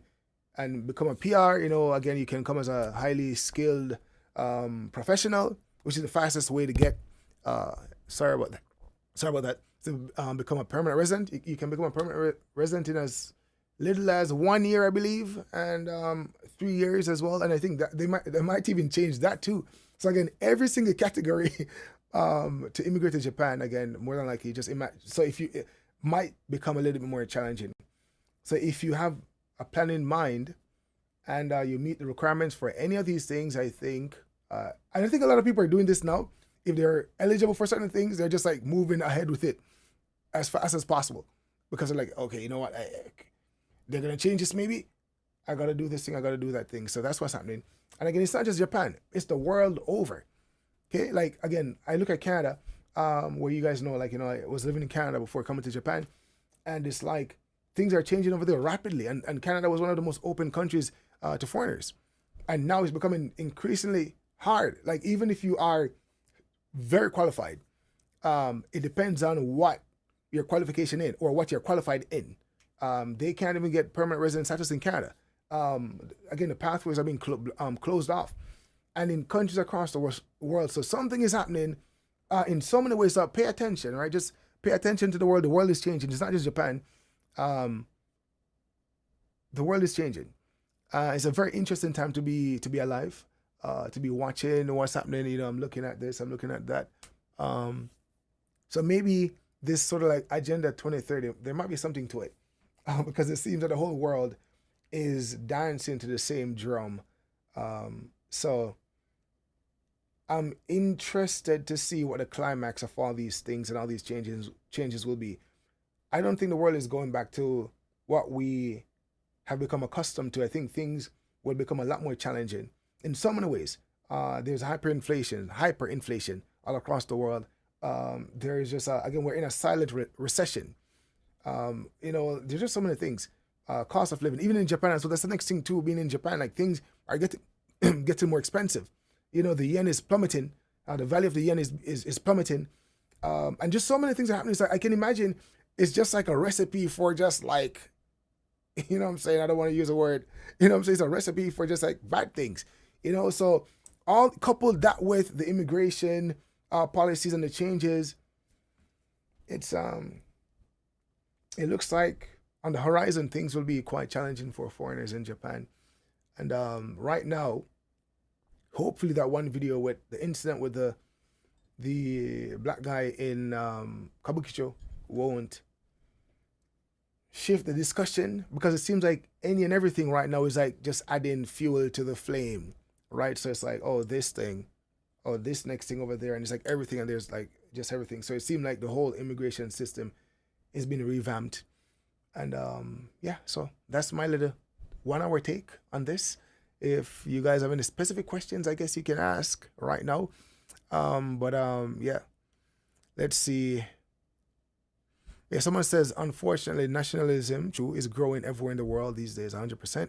and become a PR, again, you can come as a highly skilled professional, which is the fastest way to get. Sorry about that. To become a permanent resident, you can become a permanent resident in as little as 1 year, I believe, and 3 years as well. And I think that they might even change that too. So again, every single category to immigrate to Japan, again, more than likely, just imagine. So it might become a little bit more challenging. So if you have a plan in mind and you meet the requirements for any of these things, I think a lot of people are doing this now. If they're eligible for certain things, they're just like moving ahead with it as fast as possible, because they're like, okay, you know what, they're gonna change this. Maybe I gotta do this thing, I gotta do that thing. So that's what's happening. And again, it's not just Japan; it's the world over. Okay, like again, I look at Canada, where you guys know, I was living in Canada before coming to Japan, and it's like things are changing over there rapidly. And Canada was one of the most open countries to foreigners, and now it's becoming increasingly hard. Like even if you are very qualified, it depends on what your qualification in or what you're qualified in. They can't even get permanent resident status in Canada. Again, the pathways are being closed off. And in countries across the world. So something is happening in so many ways. So pay attention, right? Just pay attention to the world. The world is changing. It's not just Japan. The world is changing. It's a very interesting time to be alive, to be watching what's happening. I'm looking at this, I'm looking at that. So maybe this sort of like Agenda 2030, there might be something to it, because it seems that the whole world is dancing to the same drum. So I'm interested to see what the climax of all these things and all these changes will be. I don't think the world is going back to what we have become accustomed to. I think things will become a lot more challenging in so many ways. There's hyperinflation all across the world. There is just again, we're in a silent recession. There's just so many things. Cost of living, even in Japan. So that's the next thing too. Being in Japan, like things are getting more expensive. The yen is plummeting. The value of the yen is plummeting. And just so many things are happening. So I can imagine it's just like a recipe for just like, what I'm saying? I don't want to use a word. What I'm saying? It's a recipe for just like bad things. So all coupled that with the immigration policies and the changes, it looks like on the horizon things will be quite challenging for foreigners in Japan. And right now, hopefully that one video with the incident with the black guy in Kabukicho won't shift the discussion, because it seems like any and everything right now is like just adding fuel to the flame, right? So it's like, oh, this thing, oh, this next thing over there, and it's like everything, and there's like just everything. So it seemed like the whole immigration system is being revamped. And so that's my little 1 hour take on this. If you guys have any specific questions, I guess you can ask right now. Let's see. Yeah, someone says, unfortunately, nationalism, true, is growing everywhere in the world these days, 100%.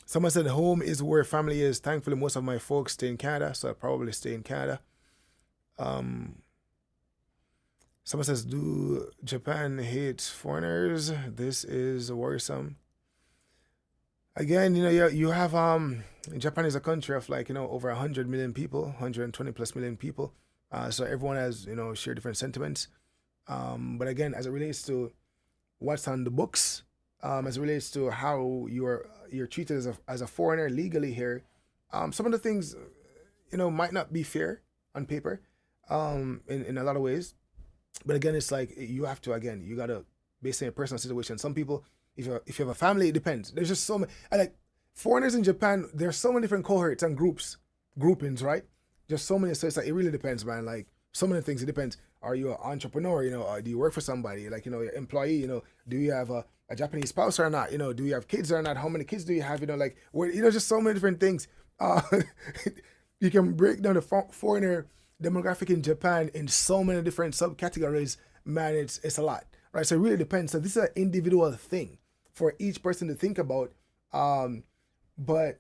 Someone said, home is where family is. Thankfully, most of my folks stay in Canada, so I'll probably stay in Canada. Someone says, do Japan hate foreigners? This is worrisome. Again, you have, Japan is a country of like, over 100 million people, 120 plus million people. So everyone has, share different sentiments. But again, as it relates to what's on the books, as it relates to how you're treated as a foreigner legally here, some of the things, might not be fair on paper, in a lot of ways. But again, it's like you have to, you gotta based on your personal situation. Some people, if you have a family, it depends. There's just so many, like foreigners in Japan, there's so many different cohorts and groupings, right? Just so many. So it's like, it really depends, man. Like so many things, it depends. Are you an entrepreneur? Do you work for somebody? Like, your employee, do you have a a Japanese spouse or not? Do you have kids or not? How many kids do you have? Like, just so many different things. You can break down the foreigner demographic in Japan in so many different subcategories. Man, it's a lot, right? So it really depends. So this is an individual thing for each person to think about. But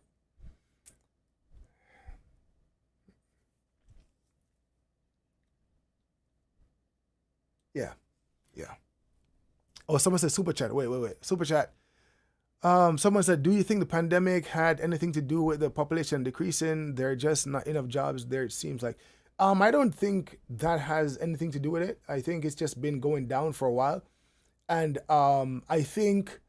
yeah. Oh, someone said super chat. Wait. Super chat. Someone said, do you think the pandemic had anything to do with the population decreasing? There are just not enough jobs there, it seems like. I don't think that has anything to do with it. I think it's just been going down for a while. And I think,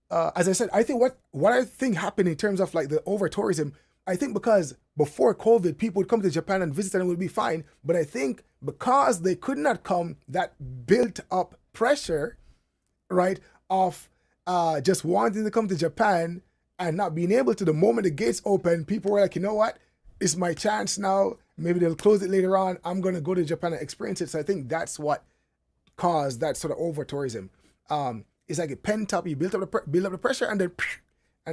as I said, I think what I think happened in terms of like the over tourism, I think because before COVID, people would come to Japan and visit and it would be fine. But I think because they could not come, that built up pressure, right, of just wanting to come to Japan and not being able to. The moment the gates open, people were like, you know what? It's my chance now. Maybe they'll close it later on. I'm going to go to Japan and experience it. So I think that's what caused that sort of over tourism. It's like a pent up. You build up the pressure, and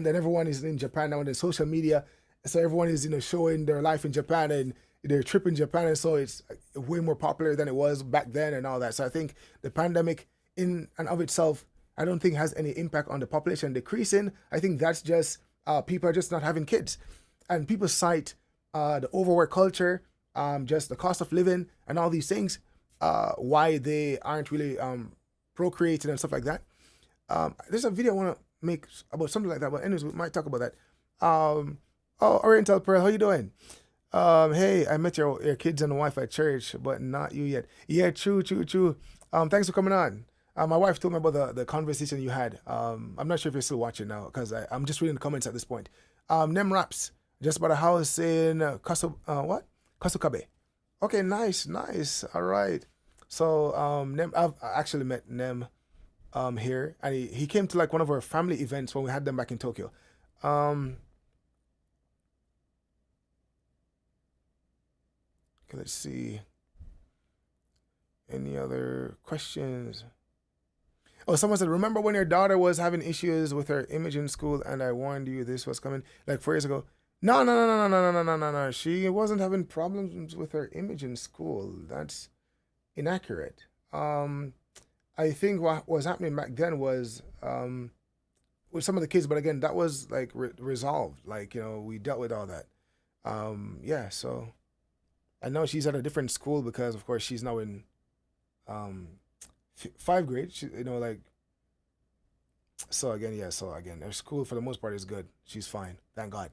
then everyone is in Japan now on the social media. So everyone is showing their life in Japan and their trip in Japan, and so it's way more popular than it was back then and all that. So I think the pandemic in and of itself, I don't think has any impact on the population decreasing. I think that's just people are just not having kids, and people cite the overwork culture, just the cost of living and all these things, why they aren't really procreating and stuff like that. There's a video I want to make about something like that, but anyways, we might talk about that. Oh, Oriental Pearl, how you doing? Hey, I met your kids and wife at church, but not you yet. Yeah, true. Thanks for coming on. My wife told me about the conversation you had. I'm not sure if you're still watching now, because I'm just reading the comments at this point. Nem Raps, just bought a house in Kasukabe. Okay, nice. All right. So Nem, I've actually met Nem here, and he came to like one of our family events when we had them back in Tokyo. Okay, let's see. Any other questions? Oh, someone said, remember when your daughter was having issues with her image in school and I warned you this was coming like 4 years ago? No. She wasn't having problems with her image in school. That's inaccurate. I think what was happening back then was with some of the kids, but again, that was like resolved. Like, we dealt with all that. Yeah, so I know she's at a different school because, of course, she's now in 5th grade. She, so again, her school for the most part is good. She's fine, thank God.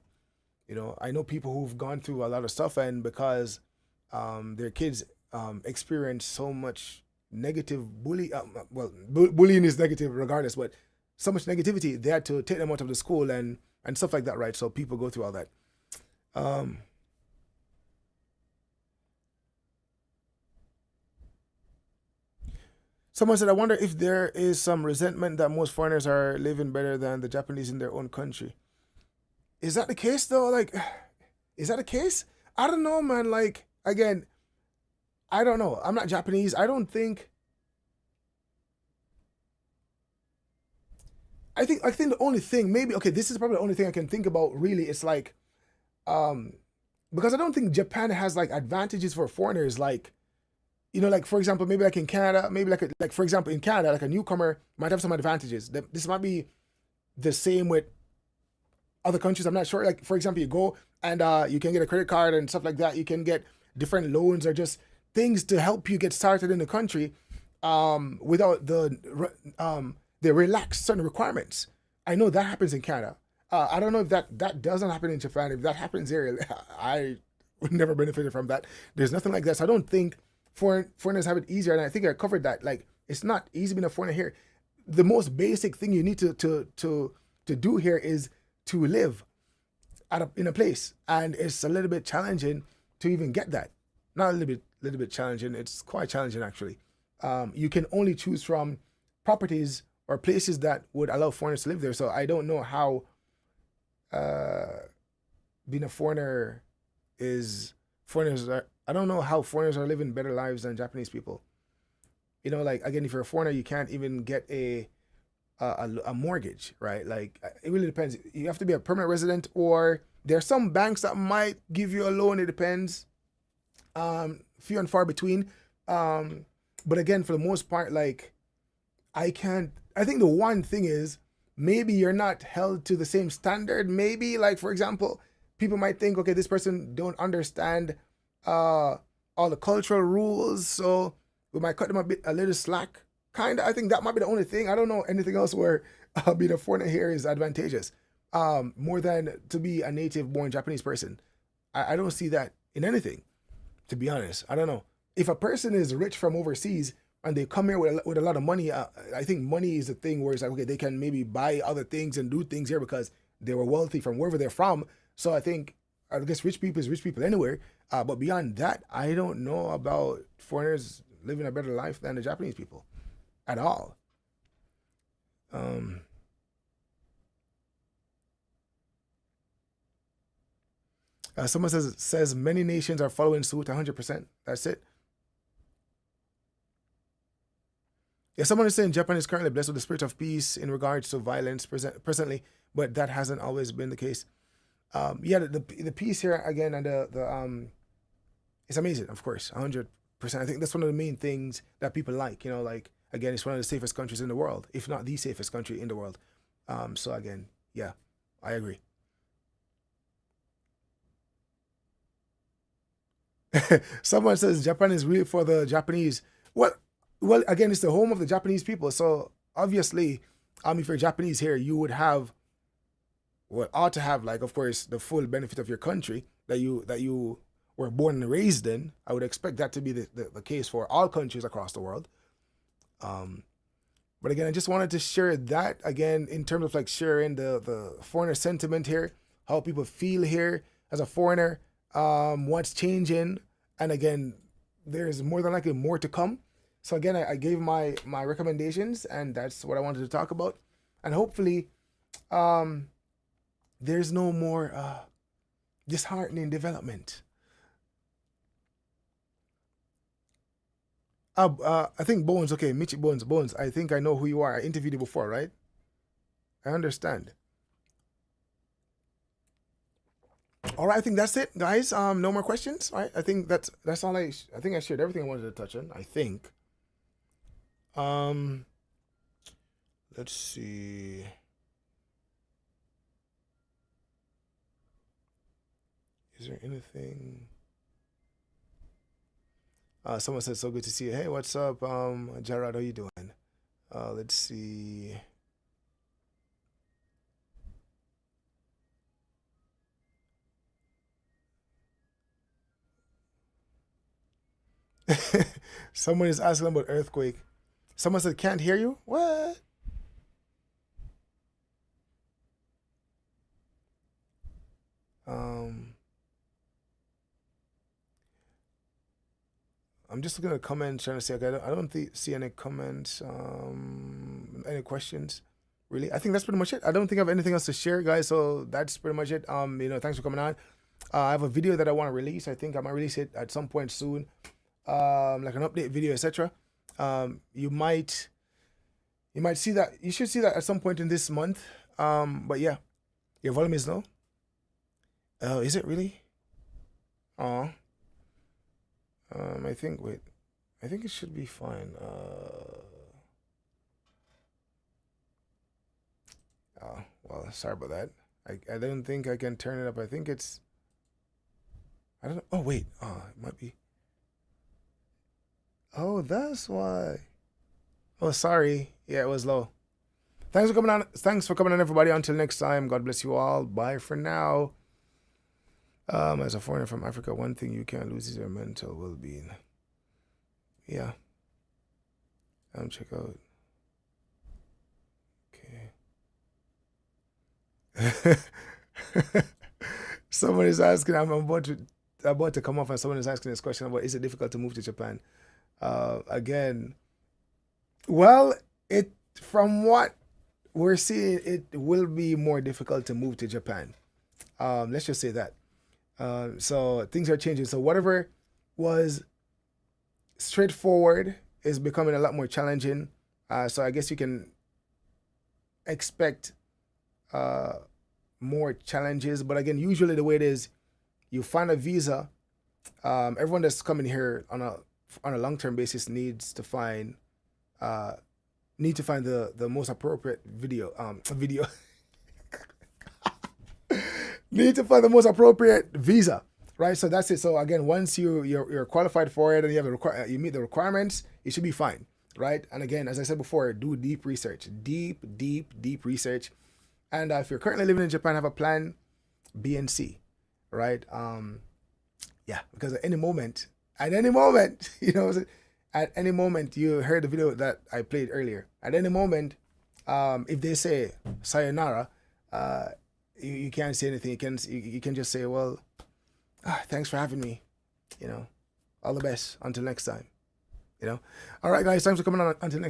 I know people who've gone through a lot of stuff, and because their kids experience so much negative bullying is negative regardless, but so much negativity, they had to take them out of the school and stuff like that, right? So people go through all that. Someone said, I wonder if there is some resentment that most foreigners are living better than the Japanese in their own country. Is that the case, though? Like, is that the case? I don't know, man. Like, again, I don't know. I'm not Japanese. I think the only thing, maybe, okay, this is probably the only thing I can think about, really. It's like, because I don't think Japan has, like, advantages for foreigners, like, like, for example, maybe like in Canada, for example, in Canada, like a newcomer might have some advantages. This might be the same with other countries. I'm not sure. Like, for example, you go and you can get a credit card and stuff like that. You can get different loans or just things to help you get started in the country without they relax certain requirements. I know that happens in Canada. I don't know if that doesn't happen in Japan. If that happens here, I would never benefit from that. There's nothing like that. So I don't think foreigners have it easier, and I think I covered that. Like, it's not easy being a foreigner here. The most basic thing you need to do here is to live in a place, and it's a little bit challenging to even get that. Not a little bit challenging. It's quite challenging, actually. You can only choose from properties or places that would allow foreigners to live there. So I don't know how being a foreigner is I don't know how foreigners are living better lives than Japanese people. Like, again, if you're a foreigner, you can't even get a a mortgage, right? Like it really depends. You have to be a permanent resident, or there are some banks that might give you a loan. It depends. Few and far between. But again, for the most part, like I think the one thing is maybe you're not held to the same standard. Maybe like, for example, people might think, okay, this person don't understand all the cultural rules, so we might cut them a little slack. Kinda, I think that might be the only thing. I don't know anything else where being a foreigner here is advantageous, more than to be a native-born Japanese person. I don't see that in anything, to be honest. I don't know. If a person is rich from overseas and they come here with a lot of money, I think money is a thing where it's like, okay, they can maybe buy other things and do things here because they were wealthy from wherever they're from. So I guess rich people is rich people anywhere. But beyond that, I don't know about foreigners living a better life than the Japanese people at all. Someone says many nations are following suit 100%. That's it. Yeah, someone is saying Japan is currently blessed with the spirit of peace in regards to violence presently, but that hasn't always been the case. Yeah, the peace here again, and the it's amazing, of course, 100%. I think that's one of the main things that people like. You know, like again, it's one of the safest countries in the world, if not the safest country in the world. So again, yeah, I agree. Someone says Japan is really for the Japanese. Well, again, it's the home of the Japanese people. So obviously, if you're Japanese here, you would have, well, ought to have, like, of course, the full benefit of your country that you were born and raised in. I would expect that to be the case for all countries across the world. But again, I just wanted to share that again in terms of like sharing the foreigner sentiment here, how people feel here as a foreigner, what's changing, and again, there's more than likely more to come. So again, I gave my recommendations, and that's what I wanted to talk about, and hopefully, there's no more disheartening development. I think Bones, okay, Michi Bones. I think I know who you are. I interviewed you before, right? I understand. All right, I think that's it, guys. No more questions. All right, I think that's all. I think I shared everything I wanted to touch on. I think. Let's see. Is there anything? Someone said, so good to see you. Hey, what's up, Jared? How you doing? Let's see. Someone is asking about earthquake. Someone said, can't hear you? What? I'm just looking at the comments, trying to see. Okay, I don't see any comments, any questions, really. I think that's pretty much it. I don't think I have anything else to share, guys. So that's pretty much it. Thanks for coming on. I have a video that I want to release. I think I might release it at some point soon, like an update video, etc. You might see that. You should see that at some point in this month. But yeah, your volume is low. Is it really? I think it should be fine. Well, sorry about that. I don't think I can turn it up. I think it's, I don't know. Oh, wait. It might be. Oh, that's why. Oh, sorry. Yeah, it was low. Thanks for coming on, everybody. Until next time, God bless you all. Bye for now. As a foreigner from Africa, one thing you can't lose is your mental well-being. Yeah. Check out. Okay. Someone is asking. I'm about to come off, and someone is asking this question about: is it difficult to move to Japan? Again, well, from what we're seeing, it will be more difficult to move to Japan. Let's just say that. So things are changing. So whatever was straightforward is becoming a lot more challenging. So I guess you can expect more challenges. But again, usually the way it is, you find a visa. Everyone that's coming here on a long-term basis needs to find the most appropriate video need to find the most appropriate visa, right? So that's it. So again, once you're qualified for it and you have you meet the requirements, it should be fine, right? And again, as I said before, do deep research, deep research. And if you're currently living in Japan, have a plan B and C, right? Yeah, because at any moment, you know, at any moment, you heard the video that I played earlier. At any moment, if they say sayonara, you can't say anything. You can just say, well, thanks for having me. You know, all the best until next time. You know, all right, guys, thanks for coming on. Until next time.